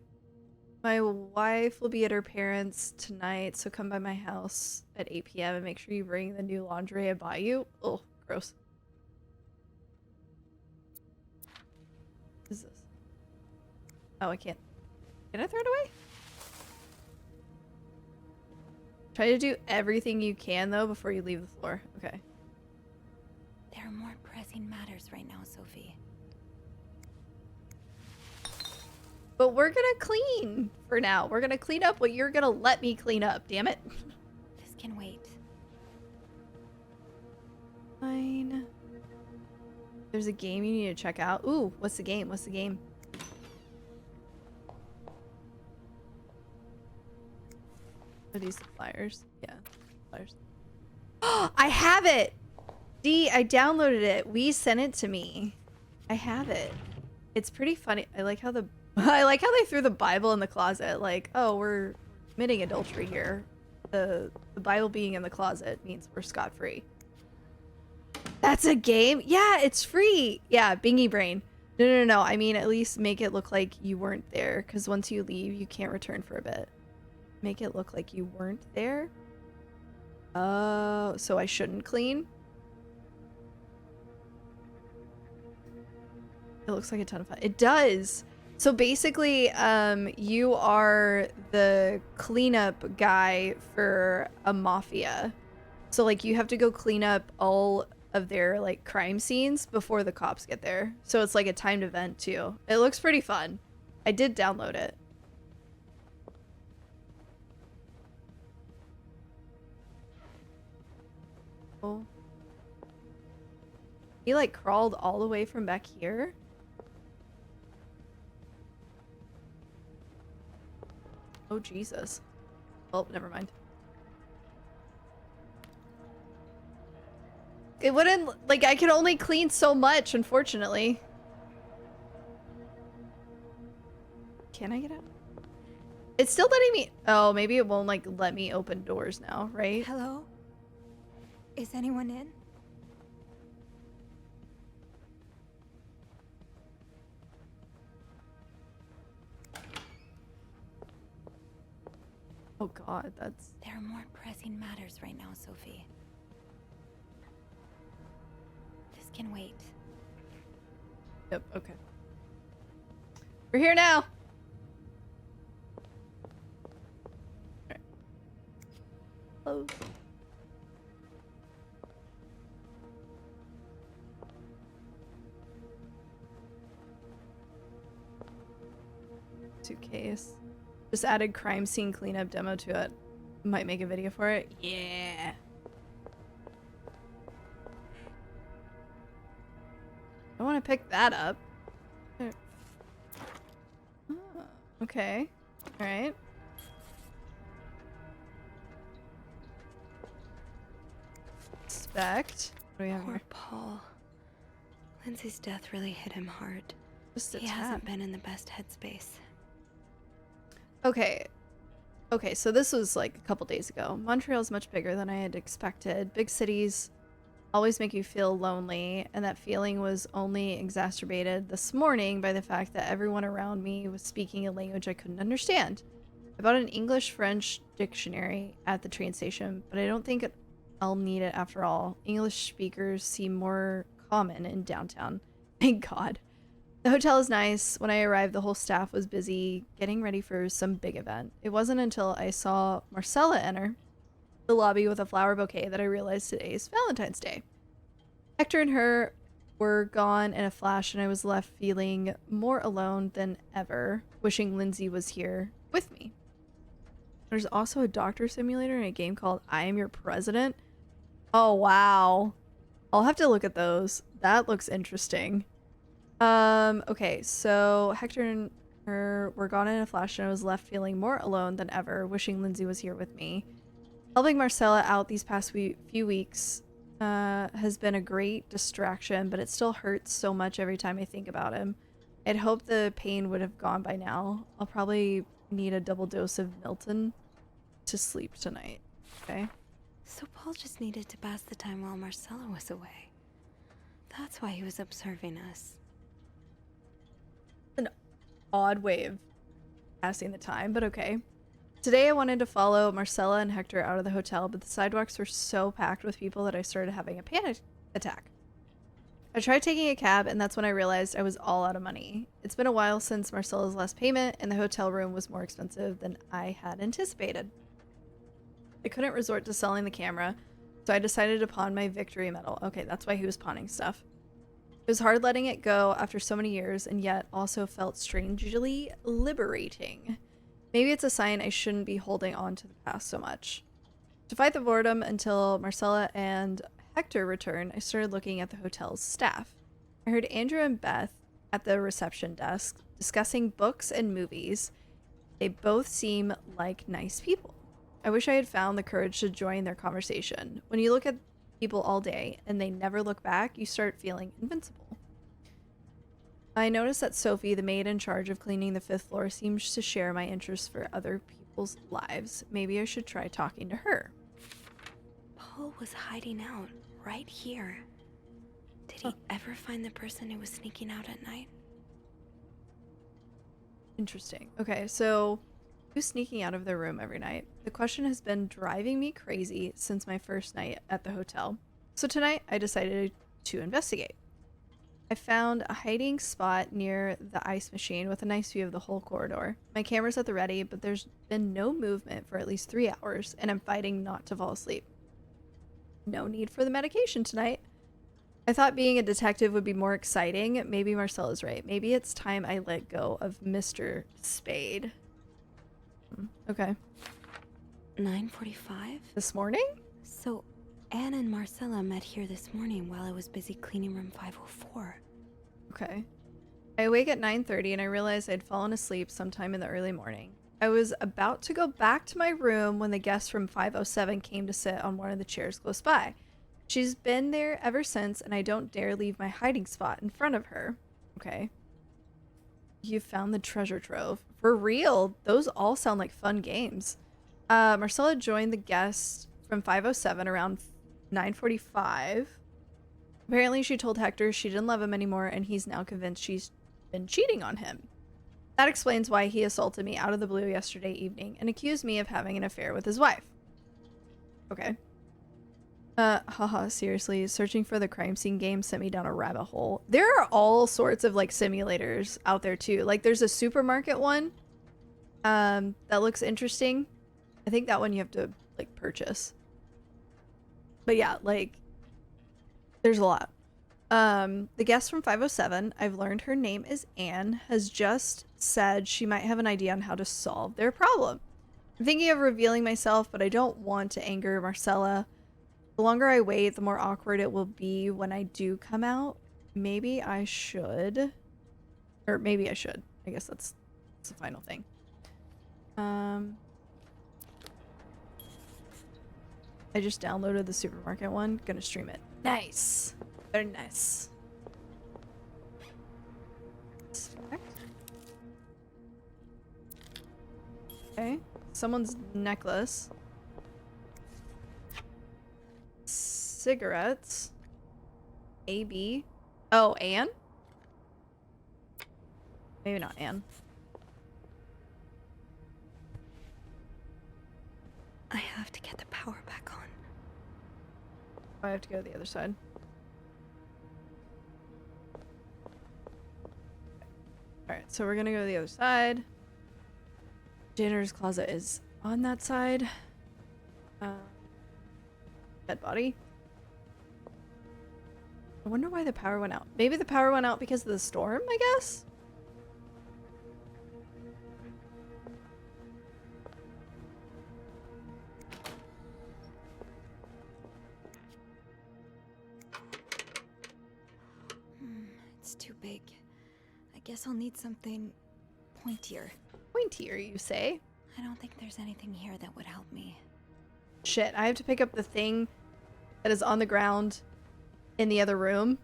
My wife will be at her parents' tonight, so come by my house at 8 p.m. and make sure you bring the new laundry I bought you. Oh, gross. What is this? Oh, I can't. Can I throw it away? Try to do everything you can, though, before you leave the floor. Okay. There are more pressing matters right now, Sophie. But we're gonna clean for now. We're gonna clean up what you're gonna let me clean up, damn it. This can wait. Fine. There's a game you need to check out. Ooh, what's the game? What's the game? Are these the flyers? Yeah, flyers. I have it! D, I downloaded it. We sent it to me. I have it. It's pretty funny. I like how they threw the Bible in the closet. Like, oh, we're committing adultery here. The Bible being in the closet means we're scot-free. That's a game? Yeah, it's free. Yeah, Bingy Brain. No. I mean, at least make it look like you weren't there, because once you leave, you can't return for a bit. Make it look like you weren't there? Oh, so I shouldn't clean? It looks like a ton of fun. It does! So basically, you are the cleanup guy for a mafia. So, like, you have to go clean up all of their, like, crime scenes before the cops get there. So it's like a timed event, too. It looks pretty fun. I did download it. Oh. He, like, crawled all the way from back here? Oh, Jesus. Oh, never mind. It wouldn't, like, I could only clean so much, unfortunately. Can I get out? It's still letting me, oh, maybe it won't, like, let me open doors now, right? Hello? Is anyone in? Oh God, that's... There are more pressing matters right now, Sophie. This can wait. Yep, okay. We're here now! Alright. Close. Suitcase. Just added crime scene cleanup demo to it. Might make a video for it. Yeah. I want to pick that up. Oh, okay. All right. Inspect. What do we have Poor here? Paul. Lindsay's death really hit him hard. Just a He tab. hasn't been in the best headspace. Okay. Okay, so this was like a couple days ago. Montreal's much bigger than I had expected. Big cities always make you feel lonely, and that feeling was only exacerbated this morning by the fact that everyone around me was speaking a language I couldn't understand. I bought an English-French dictionary at the train station, but I don't think I'll need it after all. English speakers seem more common in downtown. Thank God. The hotel is nice. When I arrived, the whole staff was busy getting ready for some big event. It wasn't until I saw Marcella enter the lobby with a flower bouquet that I realized today is Valentine's Day. Hector and her were gone in a flash, and I was left feeling more alone than ever, wishing Lindsay was here with me. There's also a doctor simulator in a game called I Am Your President. Oh, wow. I'll have to look at those. That looks interesting. Okay, so Hector and her were gone in a flash, and I was left feeling more alone than ever, wishing Lindsay was here with me. Helping Marcella out these past few weeks has been a great distraction, but it still hurts so much every time I think about him. I'd hoped the pain would have gone by now. I'll probably need a double dose of Milton to sleep tonight. Okay. So Paul just needed to pass the time while Marcella was away. That's why he was observing us. An odd way of passing the time, but okay. Today I wanted to follow Marcella and Hector out of the hotel, but the sidewalks were so packed with people that I started having a panic attack. I tried taking a cab, and that's when I realized I was all out of money. It's been a while since Marcella's last payment, and the hotel room was more expensive than I had anticipated. I couldn't resort to selling the camera, so I decided to pawn my victory medal. Okay, that's why he was pawning stuff. It was hard letting it go after so many years, and yet also felt strangely liberating. Maybe it's a sign I shouldn't be holding on to the past so much. To fight the boredom until Marcella and Hector returned, I started looking at the hotel's staff. I heard Andrew and Beth at the reception desk discussing books and movies. They both seem like nice people. I wish I had found the courage to join their conversation. When you look at people all day and they never look back, you start feeling invincible. I noticed that Sophie, the maid in charge of cleaning the 5th floor, seems to share my interest for other people's lives. Maybe I should try talking to her. Paul was hiding out right here. Did he ever find the person who was sneaking out at night? Interesting. Okay, so who's sneaking out of their room every night? The question has been driving me crazy since my first night at the hotel. So tonight I decided to investigate. I found a hiding spot near the ice machine with a nice view of the whole corridor. My camera's at the ready, but there's been no movement for at least 3 hours, and I'm fighting not to fall asleep. No need for the medication tonight. I thought being a detective would be more exciting. Maybe Marcella's right. Maybe it's time I let go of Mr. Spade. Okay. 9:45? This morning? So, Anne and Marcella met here this morning while I was busy cleaning room 504. Okay. I awake at 9:30 and I realized I'd fallen asleep sometime in the early morning. I was about to go back to my room when the guest from 507 came to sit on one of the chairs close by. She's been there ever since, and I don't dare leave my hiding spot in front of her. Okay. You found the treasure trove. For real, those all sound like fun games. Marcella joined the guest from 507 around 9:45. Apparently she told Hector she didn't love him anymore, and he's now convinced she's been cheating on him. That explains why he assaulted me out of the blue yesterday evening and accused me of having an affair with his wife. Okay. Haha, seriously, searching for the crime scene game sent me down a rabbit hole. There are all sorts of, like, simulators out there, too. Like, there's a supermarket one, that looks interesting. I think that one you have to, like, purchase. But yeah, like, there's a lot. The guest from 507, I've learned her name is Anne, has just said she might have an idea on how to solve their problem. I'm thinking of revealing myself, but I don't want to anger Marcella. The longer I wait, the more awkward it will be when I do come out. Maybe I should. Or maybe I should. I guess that's the final thing. I just downloaded the supermarket one. Gonna stream it. Nice. Very nice. Okay. someone's necklace. Cigarettes. AB. Oh, Anne? Maybe not Anne. I have to get the power back on. Oh, I have to go to the other side. Alright, so we're gonna go to the other side. Janitor's closet is on that side. Dead body. I wonder why the power went out. Maybe the power went out because of the storm, I guess? It's too big. I guess I'll need something pointier. Pointier, you say? I don't think there's anything here that would help me. Shit, I have to pick up the thing that is on the ground in the other room.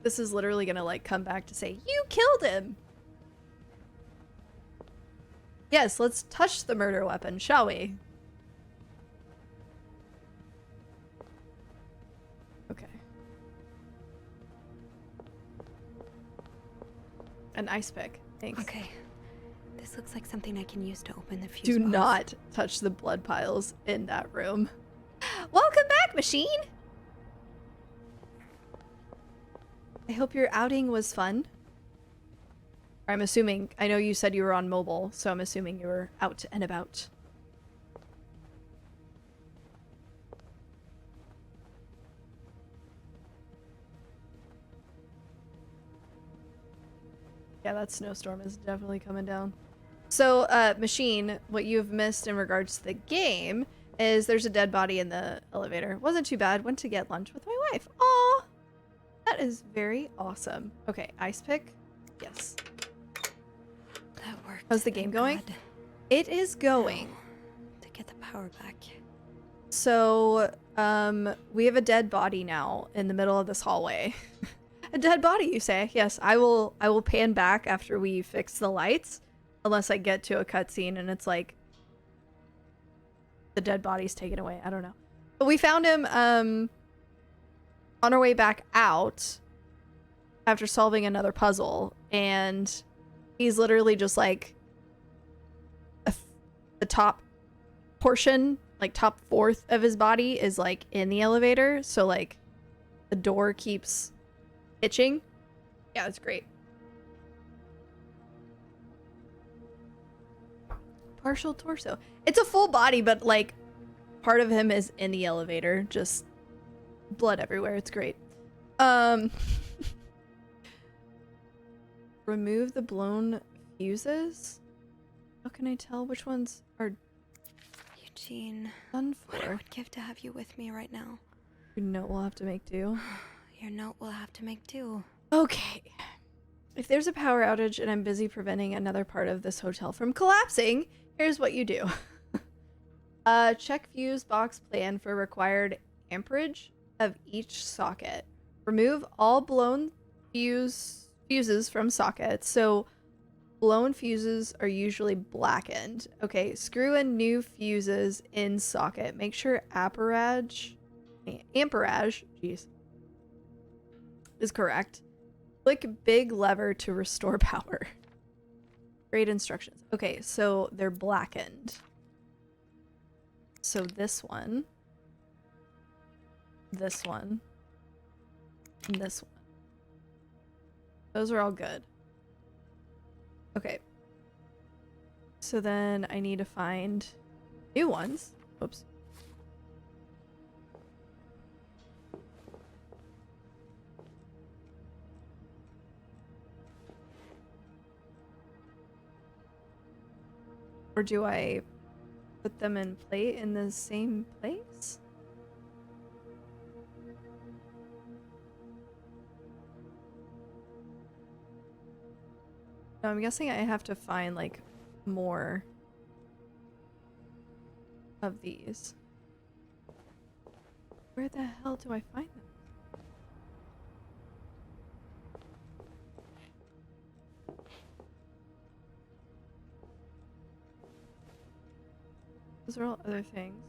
This is literally gonna like come back to say, you killed him! Yes, let's touch the murder weapon, shall we? Okay. An ice pick. Thanks. Okay. This looks like something I can use to open the fuse Do box. not touch the blood piles in that room. Welcome back, machine! I hope your outing was fun. I'm assuming, I know you said you were on mobile, so I'm assuming you were out and about. Yeah, that snowstorm is definitely coming down. So, Machine, what you've missed in regards to the game is there's a dead body in the elevator. Wasn't too bad. Went to get lunch with my wife. Aw! That is very awesome. Okay, ice pick. Yes. That worked. How's the game thank going? God. It is going. Now, to get the power back. So, we have a dead body now in the middle of this hallway. A dead body, you say? Yes, I will pan back after we fix the lights. Unless I get to a cutscene and it's like the dead body's taken away. I don't know. But we found him on our way back out after solving another puzzle, and he's literally just like the top portion, like top fourth of his body is like in the elevator, so like the door keeps itching. Yeah, it's great. Partial torso. It's a full body, but like part of him is in the elevator, just blood everywhere. It's great. Remove the blown fuses. How can I tell which ones are Eugene, done what I for? would give to have you with me right now. Your note will have to make do. Your note will have to make do. Okay. If there's a power outage and I'm busy preventing another part of this hotel from collapsing, here's what you do. Check fuse box plan for required amperage of each socket. Remove all blown fuses from sockets. So blown fuses are usually blackened. Okay, screw in new fuses in socket. Make sure amperage, jeez, is correct. Click big lever to restore power. Great instructions. Okay, so they're blackened. So this one, and this one. Those are all good. Okay. So then I need to find new ones. Oops. Or do I put them in the same place? No, I'm guessing I have to find like more of these. Where the hell do I find them? Those are all other things.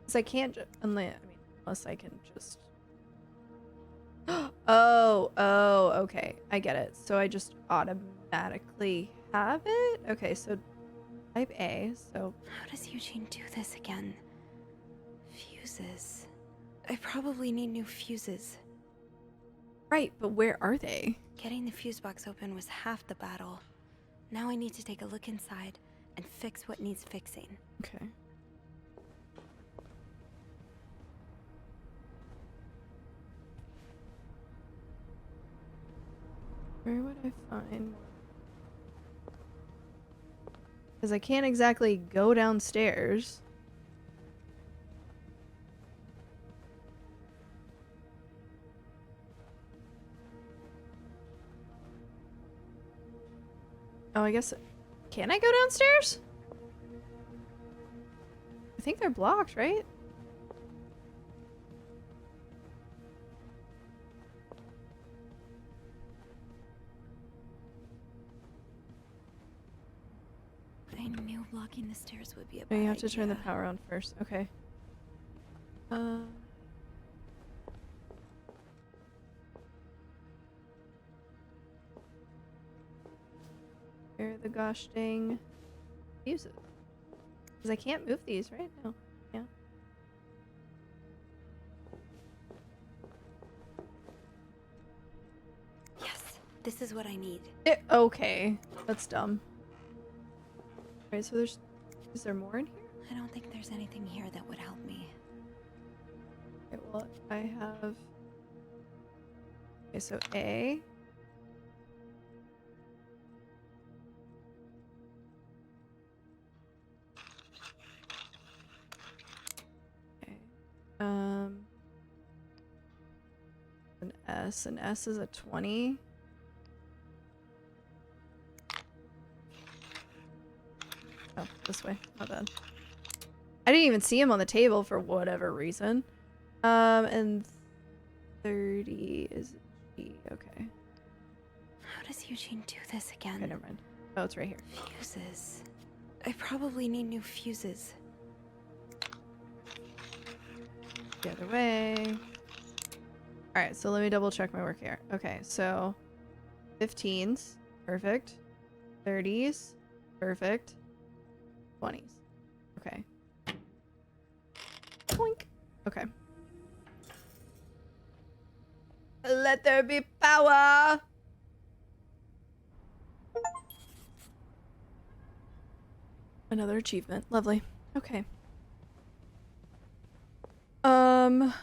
Because I can't unless I can just... Oh, okay. I get it. So I just automatically have it? Okay, so type A, so... How does Eugene do this again? Fuses. I probably need new fuses. Right, but where are they? Getting the fuse box open was half the battle. Now I need to take a look inside and fix what needs fixing. Okay. Where would I find... Because I can't exactly go downstairs. Oh, I guess... Can I go downstairs? I think they're blocked, right? I knew blocking the stairs would be a No, bad you have to turn the idea. power on first. Okay. Where are the gosh dang fuses? Because I can't move these, right? No. Yeah. Yes, this is what I need. Okay. That's dumb. Alright, so there's... Is there more in here? I don't think there's anything here that would help me. Okay, well, I have... Okay, so A. Okay. An S is a 20. Oh, this way. My bad. I didn't even see him on the table for whatever reason. And 30 is G. Okay. How does Eugene do this again? Okay, never mind. Oh, it's right here. Fuses. I probably need new fuses. The other way. Alright, so let me double check my work here. Okay, so 15s. Perfect. 30s. Perfect. 20s. Okay. Boink. Okay. Let there be power! Another achievement. Lovely. Okay. Can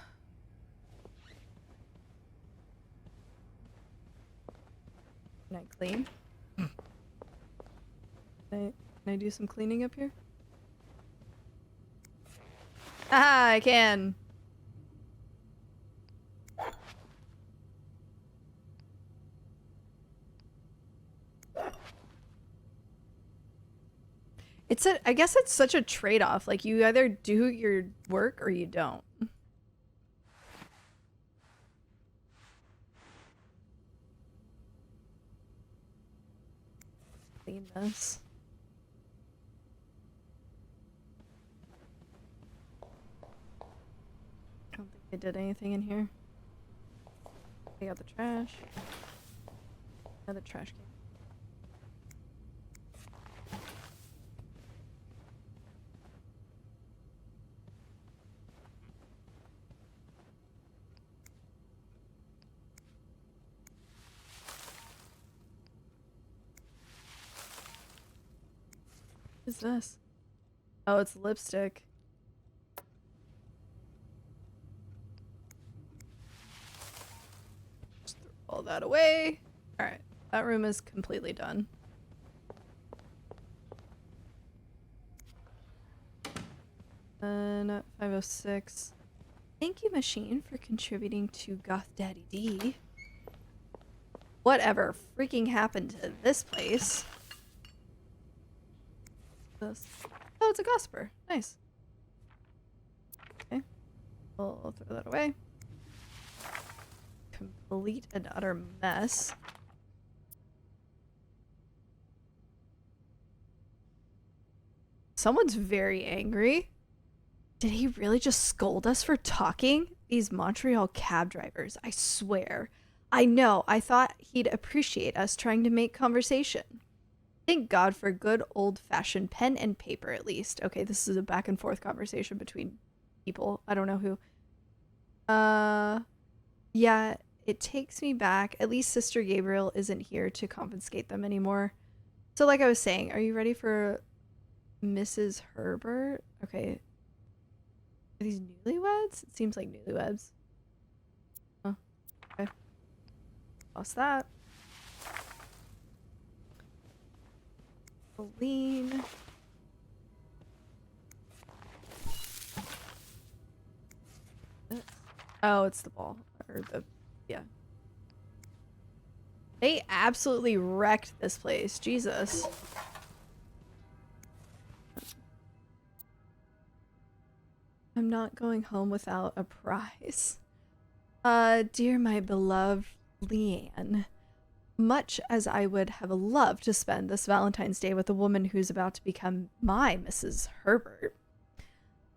I clean? Can I do some cleaning up here? Ah, I can. I guess it's such a trade-off. Like, you either do your work or you don't. Clean this. I don't think I did anything in here. Take out the trash. Another trash can. What is this? Oh, it's lipstick. Just throw all that away. Alright, that room is completely done. Then 506. Thank you, machine, for contributing to Goth Daddy D. Whatever freaking happened to this place? This. Oh, it's a Gosper. Nice. Okay. We'll throw that away. complete and utter mess. Someone's very angry. Did he really just scold us for talking? These Montreal cab drivers, I swear. I know, I thought he'd appreciate us trying to make conversation. Thank God for good old-fashioned pen and paper, at least. Okay, this is a back and forth conversation between people. I don't know who. Yeah, it takes me back. At least Sister Gabriel isn't here to confiscate them anymore. So like I was saying, are you ready for Mrs. Herbert? Okay. Are these newlyweds? It seems like newlyweds. Oh, okay. Lost that. Celine. Oh, it's the ball. Or the... yeah. They absolutely wrecked this place. Jesus. I'm not going home without a prize. Dear my beloved Leanne, much as I would have loved to spend this Valentine's Day with a woman who's about to become my Mrs. Herbert,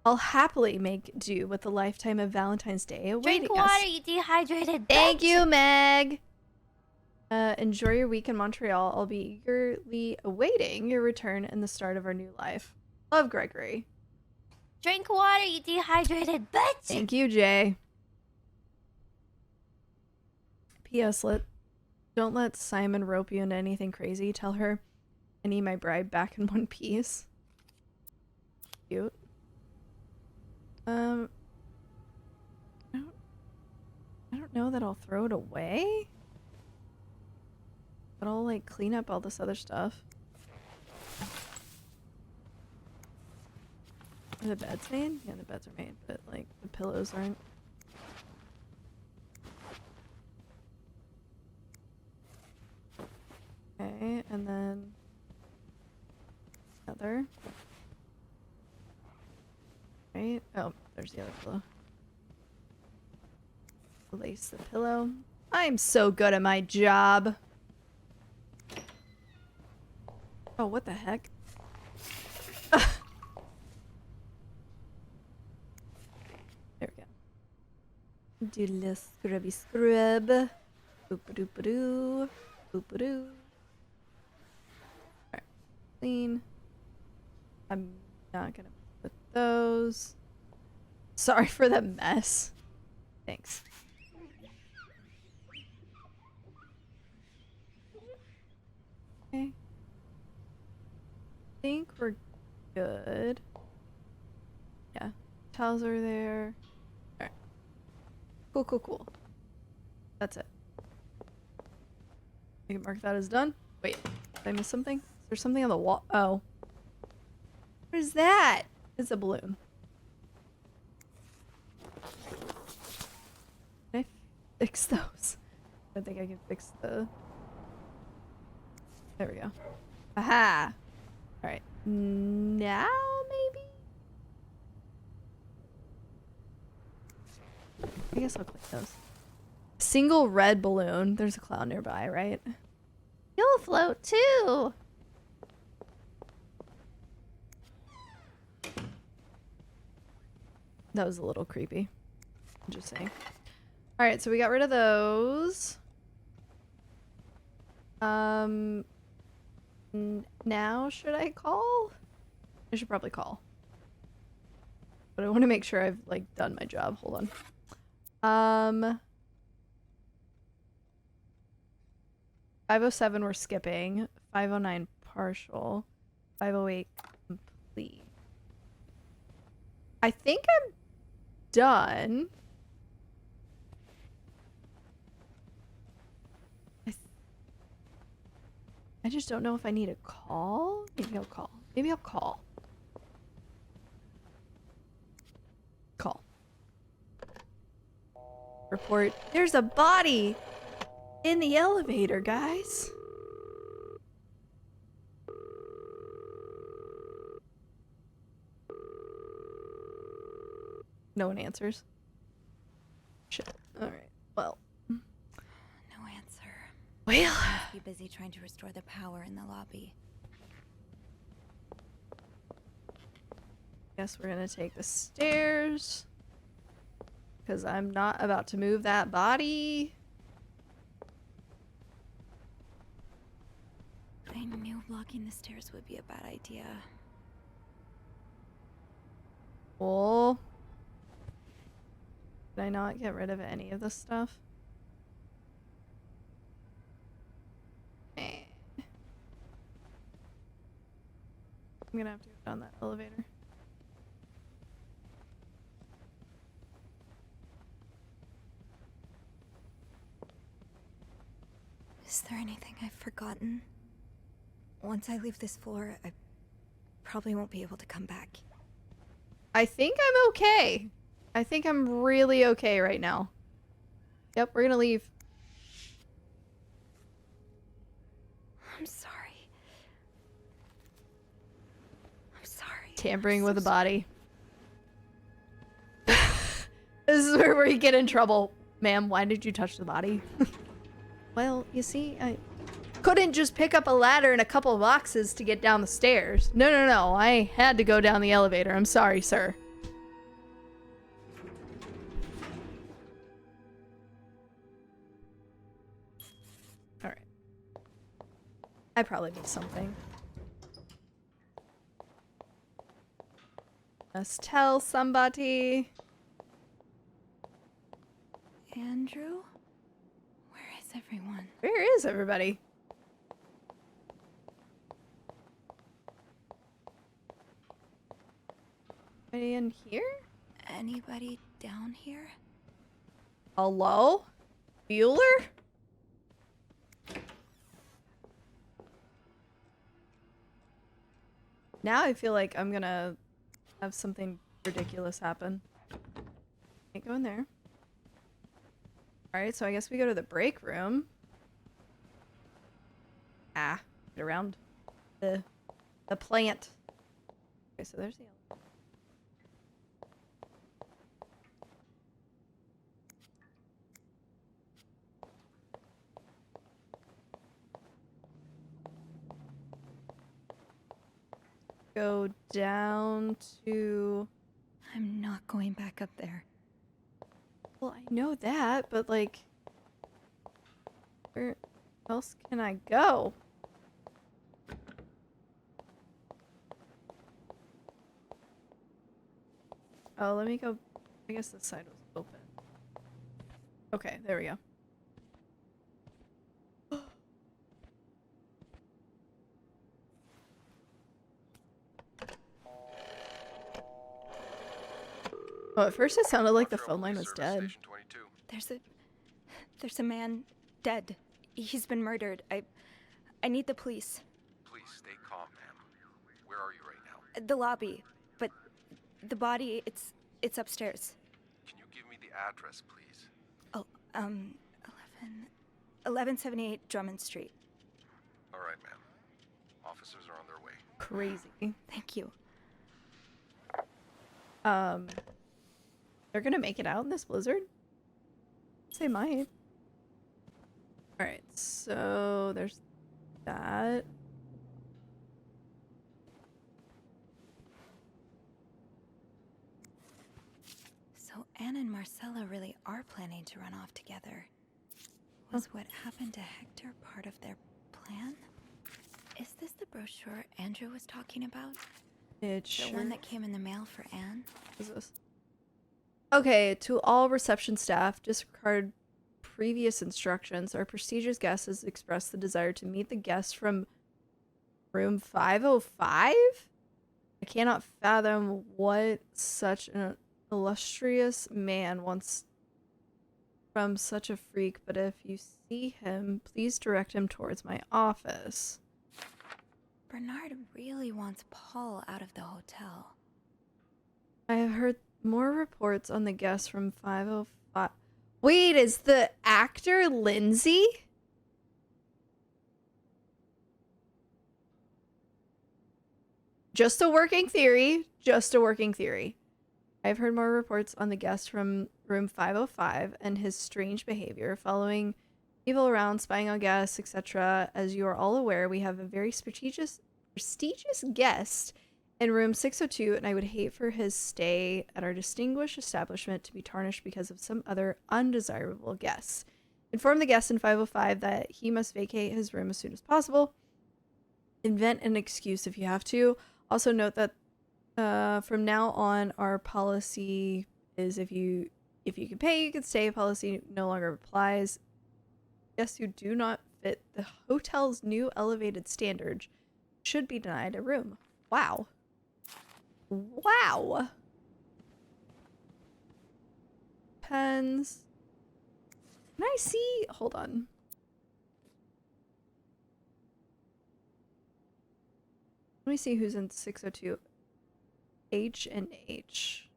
I'll happily make do with a lifetime of Valentine's Day awaiting Drink water, us. you dehydrated. Thank bitch. you, Meg! Enjoy your week in Montreal. I'll be eagerly awaiting your return and the start of our new life. Love, Gregory. Drink water, you dehydrated bitch. Thank you, Jay. P.S. Don't let Simon rope you into anything crazy. Tell her I need my bride back in one piece. Cute. I don't know that I'll throw it away. But I'll like clean up all this other stuff. Are the beds made? Yeah, the beds are made, but like the pillows aren't. Okay, and then other. Right? Oh, there's the other pillow. Lace the pillow. I'm so good at my job. Oh, what the heck? There we go. Do a little scrubby scrub. Boop-a-doop-a-doo. Boop-a-doo. Alright. Clean. I'm not gonna put those. Sorry for the mess. Thanks. Okay. I think we're good. Yeah. Towels are there. Alright. Cool, cool, cool. That's it. I can mark that as done. Wait, did I miss something? Is there something on the wall? Oh. What is that? It's a balloon. Can I fix those? I don't think I can fix the... There we go. Aha! Alright. Now, maybe? I guess I'll click those. Single red balloon. There's a clown nearby, right? You'll float too! That was a little creepy. I'm just saying. Alright, so we got rid of those. Now should I call? I should probably call. But I want to make sure I've, like, done my job. Hold on. 507 we're skipping. 509 partial. 508 complete. I think I'm done. I just don't know if I need a call. Maybe I'll call. Maybe I'll call. Call. Report. There's a body in the elevator, guys. No one answers. Shit. Alright. Well. Well, Must be busy trying to restore the power in the lobby. guess we're gonna take the stairs. Because I'm not about to move that body. I knew blocking the stairs would be a bad idea. Cool. Did I not get rid of any of this stuff? Eh. I'm gonna have to go down that elevator. Is there anything I've forgotten? Once I leave this floor, I probably won't be able to come back. I think I'm okay. I think I'm really okay right now. Yep, we're gonna leave. I'm sorry. I'm sorry. Tampering I'm with a so body. This is where we get in trouble. Ma'am, why did you touch the body? Well, you see, I couldn't just pick up a ladder and a couple of boxes to get down the stairs. No, no, no. I had to go down the elevator. I'm sorry, sir. Alright. I probably missed something. Let's tell somebody. Andrew? Where is everyone? Where is everybody? Anybody in here? Anybody down here? Hello? Bueller? Now I feel like I'm gonna have something ridiculous happen. Can't go in there. Alright, so I guess we go to the break room. Ah, get around the plant. Okay, so there's the elevator. Go down to... I'm not going back up there. Well, I know that, but like... Where else can I go? Oh, let me go... I guess this side was open. Okay, there we go. Oh, at first it sounded like the phone line was dead. There's a man dead. He's been murdered. I need the police. Please stay calm, ma'am. Where are you right now? The lobby. But the body, it's upstairs. Can you give me the address, please? Oh, 1178 Drummond Street. All right, ma'am. Officers are on their way. Crazy. Thank you. They're gonna make it out in this blizzard? They might. Alright, so there's that. So Anne and Marcella really are planning to run off together. Was what happened to Hector part of their plan? Is this the brochure Andrew was talking about? It The sure one that came in the mail for Anne? is this. Okay, to all reception staff, disregard previous instructions. Our prestigious guest has expressed the desire to meet the guest from room 505? I cannot fathom what such an illustrious man wants from such a freak, but if you see him, please direct him towards my office. Bernard really wants Paul out of the hotel. I have heard more reports on the guest from 505. Wait, is the actor Lindsay? Just a working theory. Just a working theory. I've heard more reports on the guest from room 505 and his strange behavior following evil around, spying on guests, etc. As you are all aware, we have a very prestigious guest in room 602, and I would hate for his stay at our distinguished establishment to be tarnished because of some other undesirable guests. Inform the guest in 505 that he must vacate his room as soon as possible. Invent an excuse if you have to. Also note that from now on, our policy is if you can pay, you can stay. Policy no longer applies. Guests who do not fit the hotel's new elevated standards should be denied a room. Wow. Wow. Pens. Can I see? Hold on. Let me see who's in 602. H and H.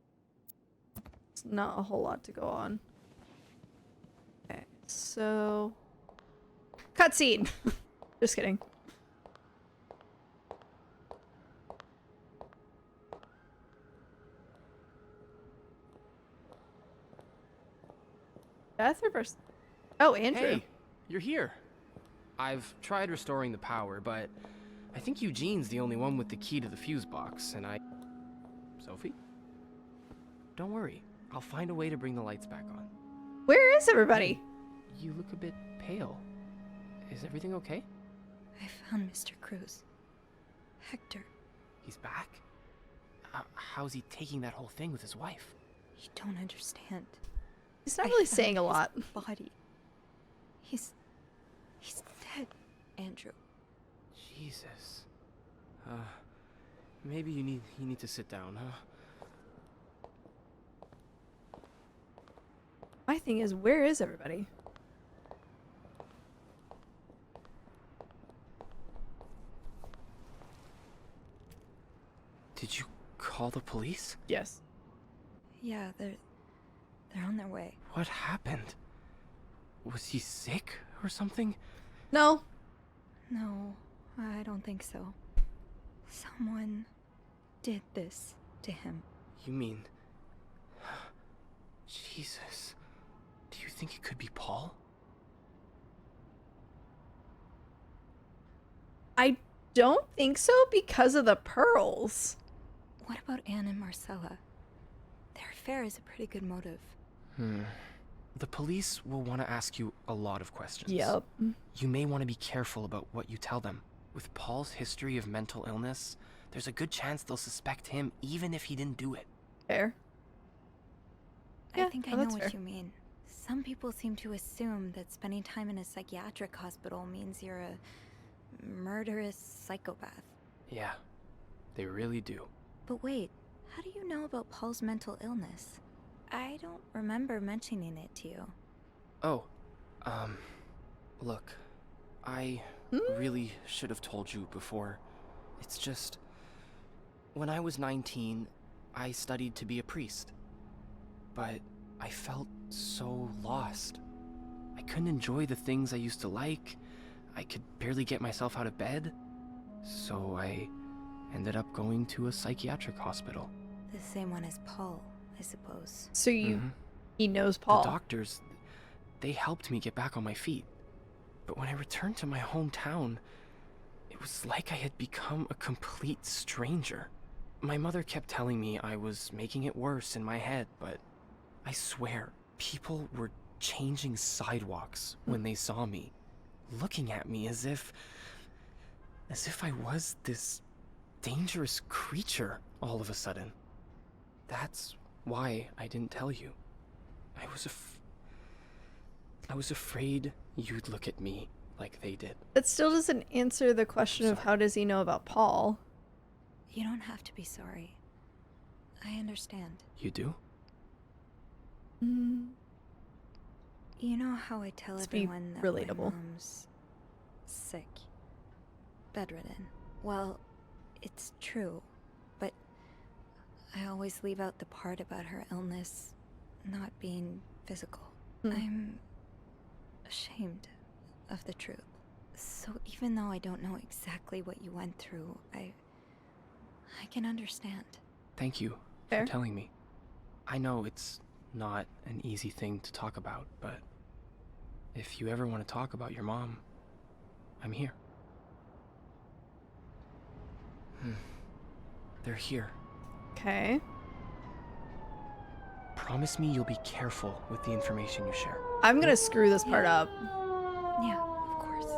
It's not a whole lot to go on. Okay, so cutscene. Just kidding. Death or first? Oh, Andrew. Hey, you're here. I've tried restoring the power, but I think Eugene's the only one with the key to the fuse box, and Sophie? Don't worry. I'll find a way to bring the lights back on. Where is everybody? Hey, you look a bit pale. Is everything okay? I found Mr. Cruz. Hector, He's back? How's he taking that whole thing with his wife? you don't understand. He's not I really found saying a his lot. Body. He's dead, Andrew. Jesus. Maybe you need to sit down, huh? My thing is, where is everybody? Did you call the police? Yes. Yeah, they're on their way. What happened? Was he sick or something? No. No, I don't think so. Someone did this to him. You mean... Jesus. Do you think it could be Paul? I don't think so because of the pearls. What about Anne and Marcella? Their affair is a pretty good motive. The police will want to ask you a lot of questions. Yep. You may want to be careful about what you tell them. With Paul's history of mental illness, there's a good chance they'll suspect him even if he didn't do it. Fair. I Yeah, think no, I know that's what fair. you mean. Some people seem to assume that spending time in a psychiatric hospital means you're a murderous psychopath. Yeah, they really do. But wait, how do you know about Paul's mental illness? I don't remember mentioning it to you. Oh, look, I really should have told you before. It's just, when I was 19, I studied to be a priest. But I felt so lost. I couldn't enjoy the things I used to like. I could barely get myself out of bed. So I ended up going to a psychiatric hospital. The same one as Paul, I suppose. So Mhm. he knows Paul. The doctors, they helped me get back on my feet. But when I returned to my hometown, it was like I had become a complete stranger. My mother kept telling me I was making it worse in my head, but I swear, people were changing sidewalks when they saw me, looking at me as if I was this dangerous creature all of a sudden. That's why I didn't tell you. I was afraid you'd look at me like they did. That still doesn't answer the question of Sorry. how does he know about Paul. You don't have to be sorry. I understand. You do? Mm. You know how I tell Let's be everyone that relatable. my mom's sick, bedridden? Well, it's true, but I always leave out the part about her illness not being physical. I'm ashamed of the truth. So even though I don't know exactly what you went through, I can understand. Thank you Fair. for telling me. I know it's not an easy thing to talk about, but If you ever want to talk about your mom, I'm here. They're here. Okay. Promise me you'll be careful with the information you share. I'm gonna screw this part up. Yeah, of course.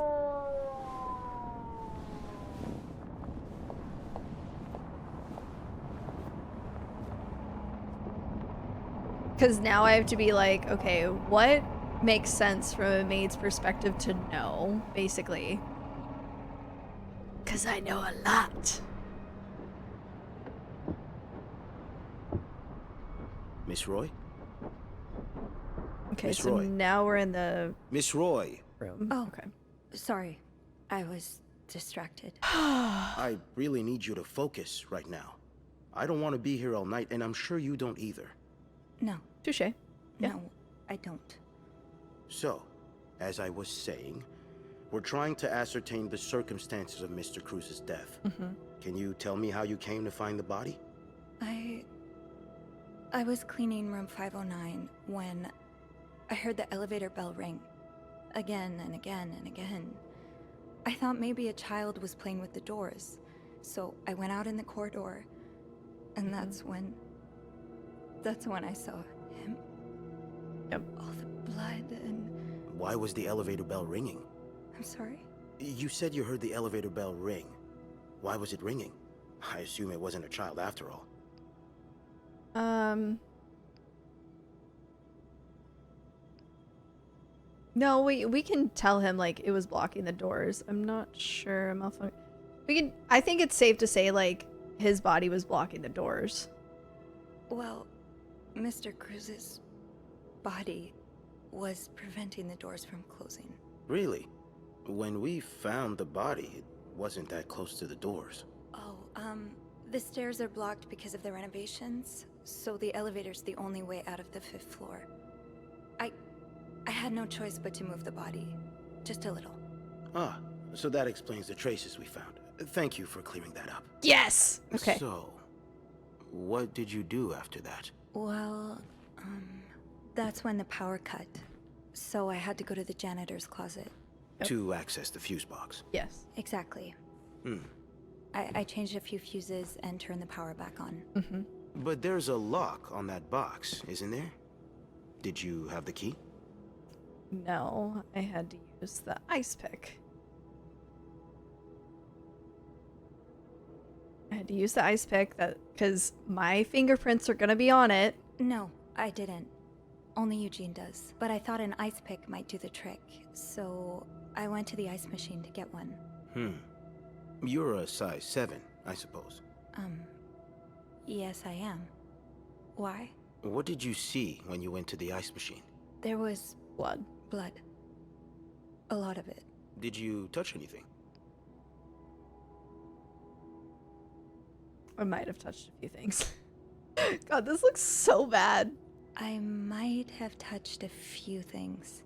Because now I have to be like, okay, what makes sense from a maid's perspective to know, basically? Because I know a lot. Miss Roy? Okay, Miss so Roy. now we're in the Miss Roy! room. Oh. Okay. Sorry, I was distracted. I really need you to focus right now. I don't want to be here all night, and I'm sure you don't either. No, Touche. Yeah. no, I don't. So, as I was saying, we're trying to ascertain the circumstances of Mr. Cruz's death. Mm-hmm. Can you tell me how you came to find the body? I was cleaning room 509 when I heard the elevator bell ring. Again and again and again. I thought maybe a child was playing with the doors, so I went out in the corridor, and that's when I saw him. Yep. All the blood and... Why was the elevator bell ringing? I'm sorry? You said you heard the elevator bell ring. Why was it ringing? I assume it wasn't a child after all. No, we can tell him like it was blocking the doors. I'm not sure. I think it's safe to say like his body was blocking the doors. Well, Mr. Cruz's body was preventing the doors from closing. Really? When we found the body, it wasn't that close to the doors. Oh, the stairs are blocked because of the renovations, so the elevator's the only way out of the 5th floor. I had no choice but to move the body. Just a little. Ah, so that explains the traces we found. Thank you for clearing that up. Yes. Okay. So, what did you do after that? Well, that's when the power cut. So I had to go to the janitor's closet. Yep. To access the fuse box. Yes. Exactly. Hmm. I changed a few fuses and turned the power back on. Mm-hmm. But there's a lock on that box, isn't there? Did you have the key? No, I had to use the ice pick. I had to use the ice pick because my fingerprints are gonna be on it. No, I didn't. Only Eugene does. But I thought an ice pick might do the trick, so I went to the ice machine to get one. You're a size 7, I suppose. Yes, I am. Why? What did you see when you went to the ice machine? There was Blood. blood. A lot of it. Did you touch anything? I might have touched a few things. God, this looks so bad. I might have touched a few things.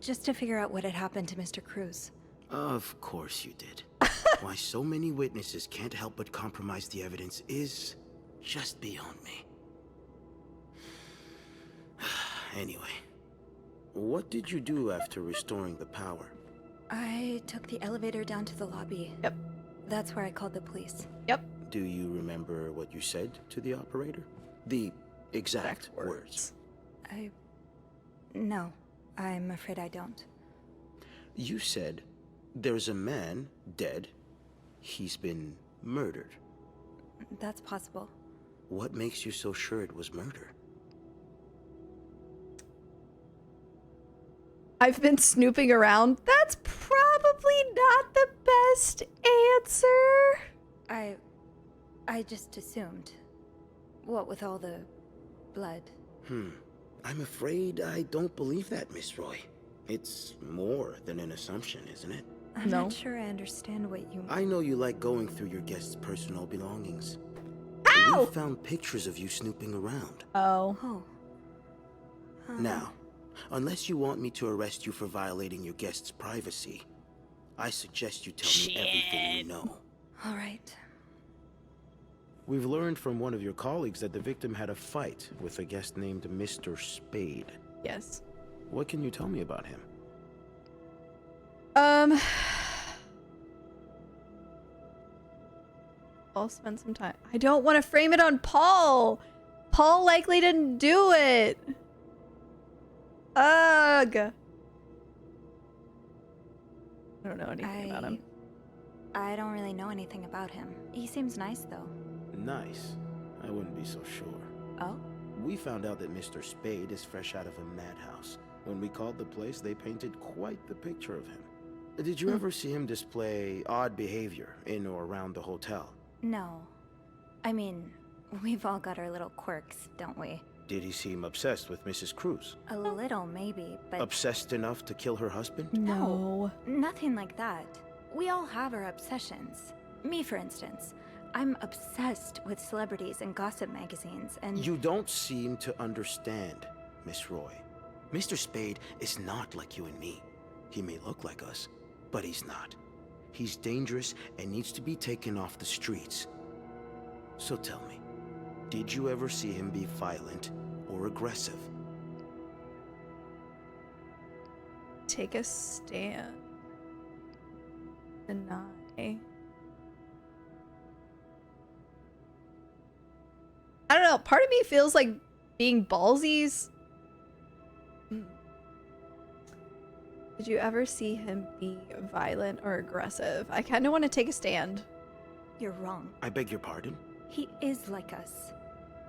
Just to figure out what had happened to Mr. Cruz. Of course you did. Why so many witnesses can't help but compromise the evidence is just beyond me. Anyway, what did you do after restoring the power? I took the elevator down to the lobby. Yep. That's where I called the police. Yep. Do you remember what you said to the operator? The exact words. No, I'm afraid I don't. You said, there's a man dead. He's been murdered. That's possible. What makes you so sure it was murder? I've been snooping around. That's probably not the best answer. I just assumed. What with all the blood? I'm afraid I don't believe that, Miss Roy. It's more than an assumption, isn't it? I'm No. not sure I understand what you mean. I know you like going through your guests' personal belongings. Ow! We found pictures of you snooping around. Oh. Oh. Now, unless you want me to arrest you for violating your guests' privacy, I suggest you tell me everything you know. All right. We've learned from one of your colleagues that the victim had a fight with a guest named Mr. Spade. Yes. What can you tell me about him? I'll spend some time. I don't want to frame it on Paul. Paul likely didn't do it. Ugh. I don't know anything about him. I don't really know anything about him. He seems nice, though. Nice. I wouldn't be so sure. Oh? We found out that Mr. Spade is fresh out of a madhouse. When we called the place, they painted quite the picture of him. Did you ever see him display odd behavior in or around the hotel? No. I mean, we've all got our little quirks, don't we? Did he seem obsessed with Mrs. Cruz? A little, maybe, but Obsessed enough to kill her husband? No. nothing like that. We all have our obsessions. Me, for instance. I'm obsessed with celebrities and gossip magazines, and... You don't seem to understand, Miss Roy. Mr. Spade is not like you and me. He may look like us, but he's not. He's dangerous and needs to be taken off the streets. So tell me, did you ever see him be violent or aggressive? Take a stand. Deny. I don't know. Part of me feels like being ballsy's. Did you ever see him be violent or aggressive? I kind of want to take a stand. You're wrong. I beg your pardon? He is like us.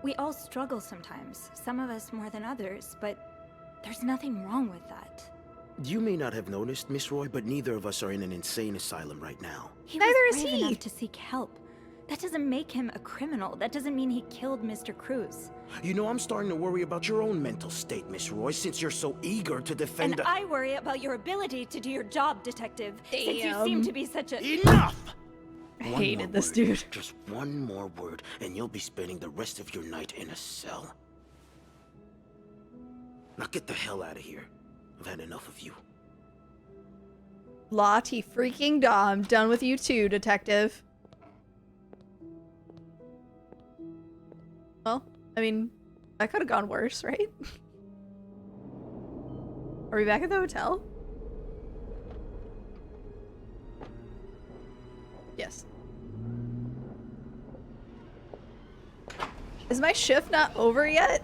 We all struggle sometimes, some of us more than others, but there's nothing wrong with that. You may not have noticed, Miss Roy, but neither of us are in an insane asylum right now. He Neither was is brave he. enough to seek help. That doesn't make him a criminal. That doesn't mean he killed Mr. Cruz. You know, I'm starting to worry about your own mental state, Miss Roy, since you're so eager to defend And I worry about your ability to do your job, Detective, since you Damn. seem to be such a... Enough! I One hated more this word. dude. Just one more word, and you'll be spending the rest of your night in a cell. Now get the hell out of here. I've had enough of you. Lottie freaking Dom. Done with you too, detective. Well, I mean, that could have gone worse, right? Are we back at the hotel? Yes. Is my shift not over yet?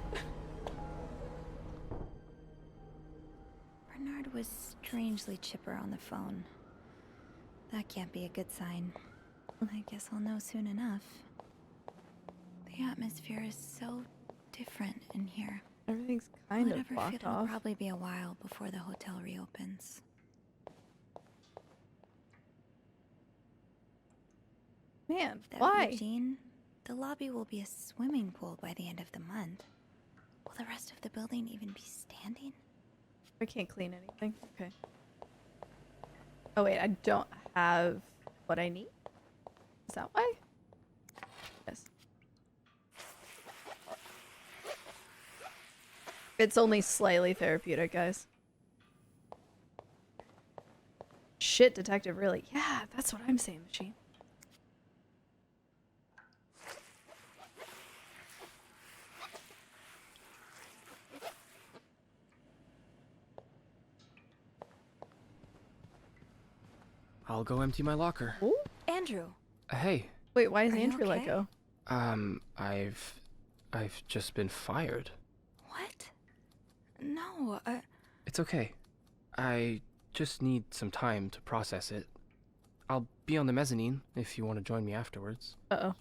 Bernard was strangely chipper on the phone. That can't be a good sign. I guess I'll know soon enough. The atmosphere is so different in here. Everything's kind Whatever of blocked it'll off. probably be a while before the hotel reopens. Man, If that were why? Eugene, the lobby will be a swimming pool by the end of the month. Will the rest of the building even be standing? I can't clean anything. Okay. Oh wait, I don't have what I need. Is that why? Yes. It's only slightly therapeutic, guys. Shit, detective, really. Yeah, that's what I'm saying, machine. I'll go empty my locker. Ooh. Andrew, Hey, Wait, why is Are you Andrew let okay? go? I've just been fired. what? No, It's okay. I just need some time to process it. I'll be on the mezzanine if you want to join me afterwards. Uh-oh.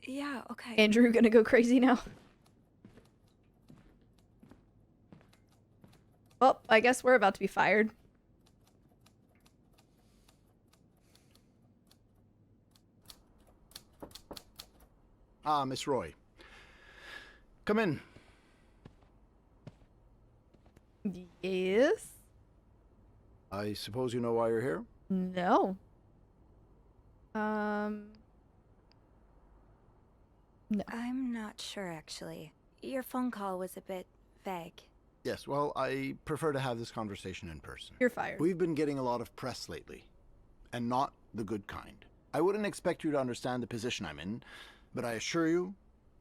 yeah, okay. Andrew gonna go crazy now. Well, I guess we're about to be fired. Ah, Miss Roy. Come in. Yes? I suppose you know why you're here? No. No. I'm not sure, actually. Your phone call was a bit vague. Yes, well, I prefer to have this conversation in person. You're fired. We've been getting a lot of press lately, and not the good kind. I wouldn't expect you to understand the position I'm in, but I assure you,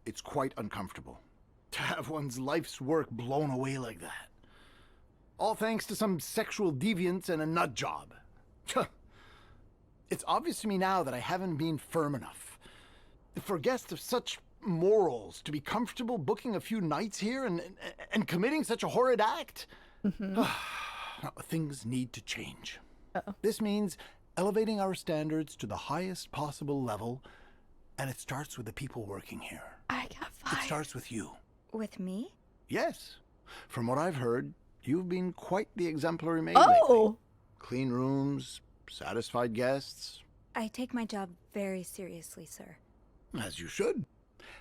it's quite uncomfortable. To have one's life's work blown away like that. All thanks to some sexual deviance and a nut job. It's obvious to me now that I haven't been firm enough. For guests of such morals to be comfortable booking a few nights here and committing such a horrid act? Things need to change. This means elevating our standards to the highest possible level, and it starts with the people working here. I got fired. It starts with you. With me? Yes. From what I've heard, you've been quite the exemplary maid lately. Oh! Clean rooms, satisfied guests. I take my job very seriously, sir. As you should.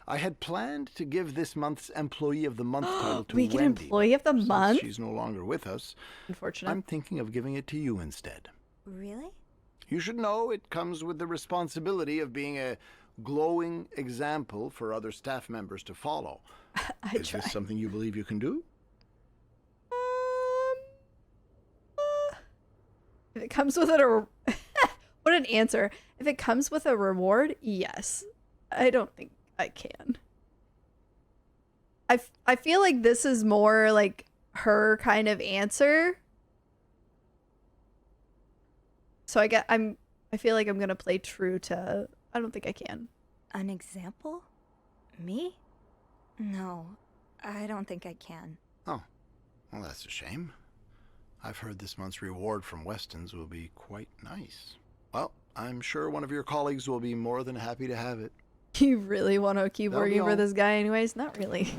I had planned to give this month's Employee of the Month title to We get Wendy. Employee of the Since Month? she's no longer with us. Unfortunate. I'm thinking of giving it to you instead. Really? You should know it comes with the responsibility of being a glowing example for other staff members to follow. Is try. this something you believe you can do? If it comes with a what an answer. If it comes with a reward, yes. I don't think I can. I feel like this is more like her kind of answer. So I feel like I'm gonna play true to. I don't think I can. An example? Me? No, I don't think I can. Oh, well, that's a shame. I've heard this month's reward from Weston's will be quite nice. Well, I'm sure one of your colleagues will be more than happy to have it. You really want to keep That'll be working for all. this guy anyways? Not really.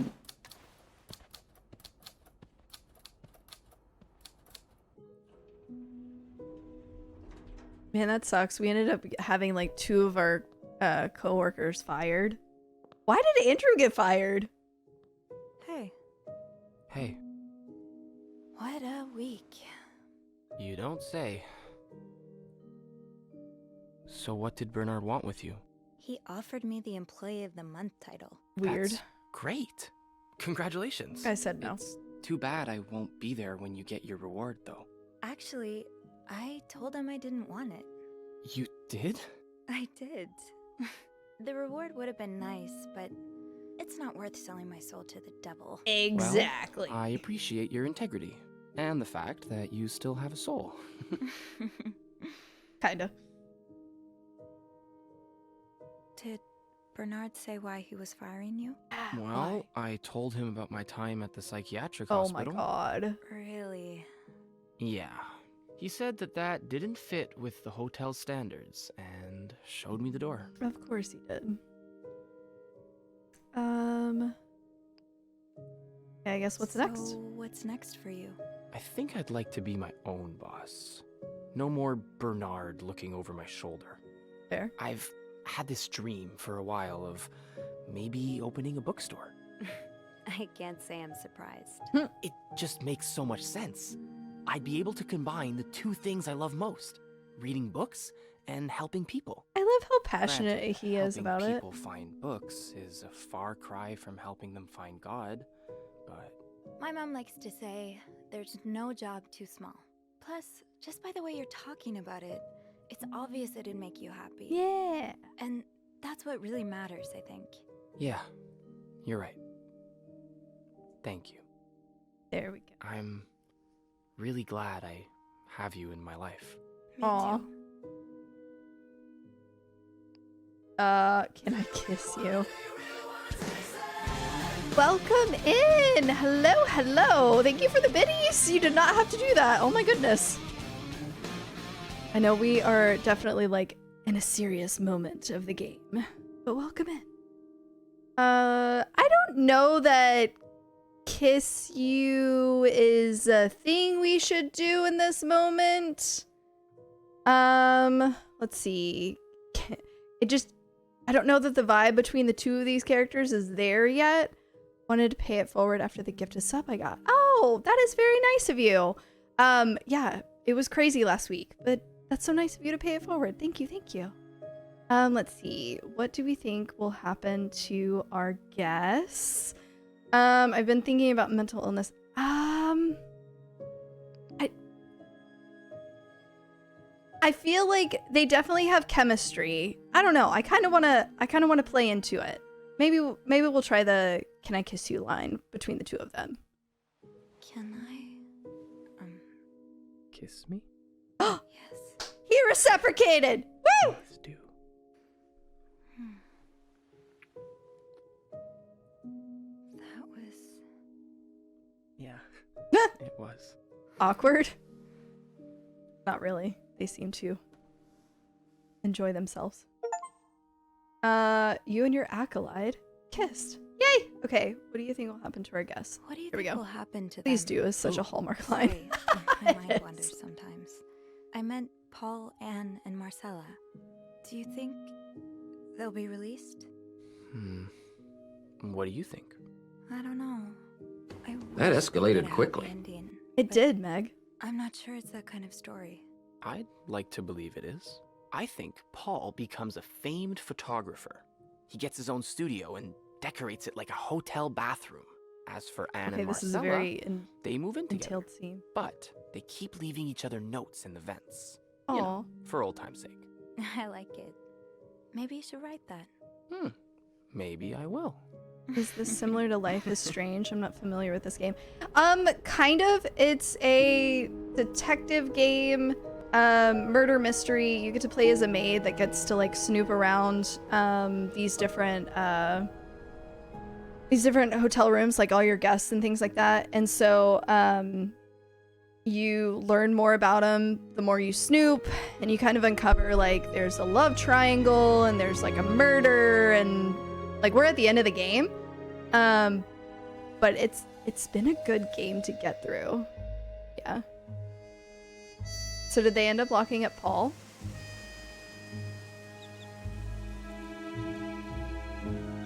Man, that sucks. We ended up having like 2 of our coworkers fired. Why did Andrew get fired? Hey, Hey, what a week. you don't say. So what did Bernard want with you? He offered me the Employee of the Month title. Weird. That's great. Congratulations. I said no. It's too bad I won't be there when you get your reward, though. Actually, I told him I didn't want it. You did? I did. The reward would have been nice, but it's not worth selling my soul to the devil. Exactly. Well, I appreciate your integrity and the fact that you still have a soul. Kinda. Did Bernard say why he was firing you? Well, I told him about my time at the psychiatric Oh my hospital. god. Really? Yeah. He said that didn't fit with the hotel standards and showed me the door. Of course he did. I guess what's next? So what's next for you? I think I'd like to be my own boss. No more Bernard looking over my shoulder. Fair. I've had this dream for a while of maybe opening a bookstore. I can't say I'm surprised. It just makes so much sense. I'd be able to combine the 2 things I love most, reading books and helping people. I love how passionate Granted, he is helping about it. people find books is a far cry from helping them find God, but My mom likes to say there's no job too small. Plus, just by the way you're talking about it, it's obvious it'd make you happy. Yeah. And that's what really matters, I think. yeah, you're right. Thank you. There we go. I'm really glad I have you in my life. Me Aw. too. Can I kiss you? Welcome in! Hello, hello! Thank you for the biddies! You did not have to do that. Oh my goodness. I know we are definitely like in a serious moment of the game, but welcome in. I don't know that kiss you is a thing we should do in this moment. Let's see. I don't know that the vibe between the 2 of these characters is there yet. Wanted to pay it forward after the gifted sub I got. Oh, that is very nice of you. Yeah, it was crazy last week, but that's so nice of you to pay it forward. Thank you, thank you. Let's see. What do we think will happen to our guests? I've been thinking about mental illness. I feel like they definitely have chemistry. I don't know. I kind of want to play into it. Maybe we'll try the "Can I kiss you" line between the 2 of them. Can I? kiss me? Yes. He reciprocated! Woo! Please do. That was... Yeah, it was. Awkward? Not really. They seem to enjoy themselves. You and your acolyte kissed. Yay! Okay, what do you think will happen to our guests? What do you Here we think go. will happen to Please them? do is such a Hallmark line. Sorry, my mind wanders sometimes. I meant Paul, Anne, and Marcella. Do you think they'll be released? What do you think? I don't know. That wish escalated it had a quickly. happy ending, It but did, Meg. I'm not sure it's that kind of story. I'd like to believe it is. I think Paul becomes a famed photographer. He gets his own studio and decorates it like a hotel bathroom. As for Anne Okay, and this is Marcella, a very they move in together, entailed scene. but they keep leaving each other notes in the vents. Aw. You know, for old time's sake. I like it. Maybe you should write that. Maybe I will. Is this similar to Life is Strange? I'm not familiar with this game. Kind of. It's a detective game, murder mystery. You get to play as a maid that gets to like snoop around these different hotel rooms, like all your guests and things like that. And so you learn more about them the more you snoop, and you kind of uncover like there's a love triangle and there's like a murder, and like we're at the end of the game. But it's been a good game to get through. Yeah. So did they end up locking up Paul?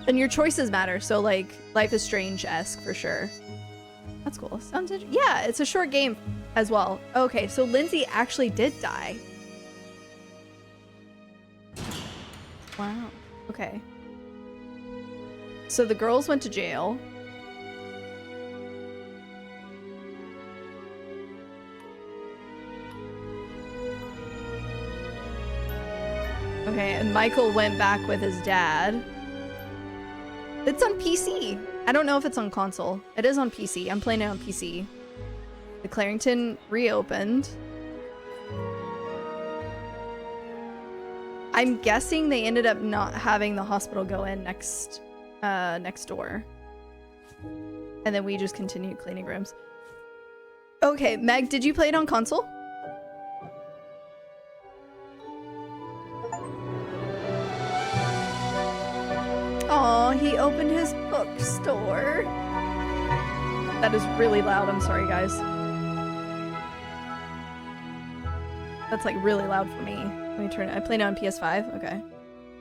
And your choices matter, so like Life is Strange-esque for sure. That's cool. Sounds yeah, it's a short game as well. Okay, so Lindsay actually did die. Wow. Okay. So the girls went to jail. Okay, and Michael went back with his dad. It's on PC. I don't know if it's on console. It is on PC. I'm playing it on PC. The Clarington reopened. I'm guessing they ended up not having the hospital go in next door. And then we just continued cleaning rooms. Okay, Meg, did you play it on console? Aw, he opened his bookstore. That is really loud. I'm sorry, guys. That's like really loud for me. Let me turn it. I played it on PS5. Okay.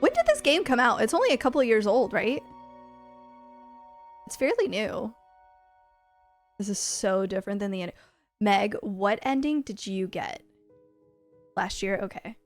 When did this game come out? It's only a couple of years old, right? It's fairly new. This is so different than the end. Meg, what ending did you get? Last year? Okay.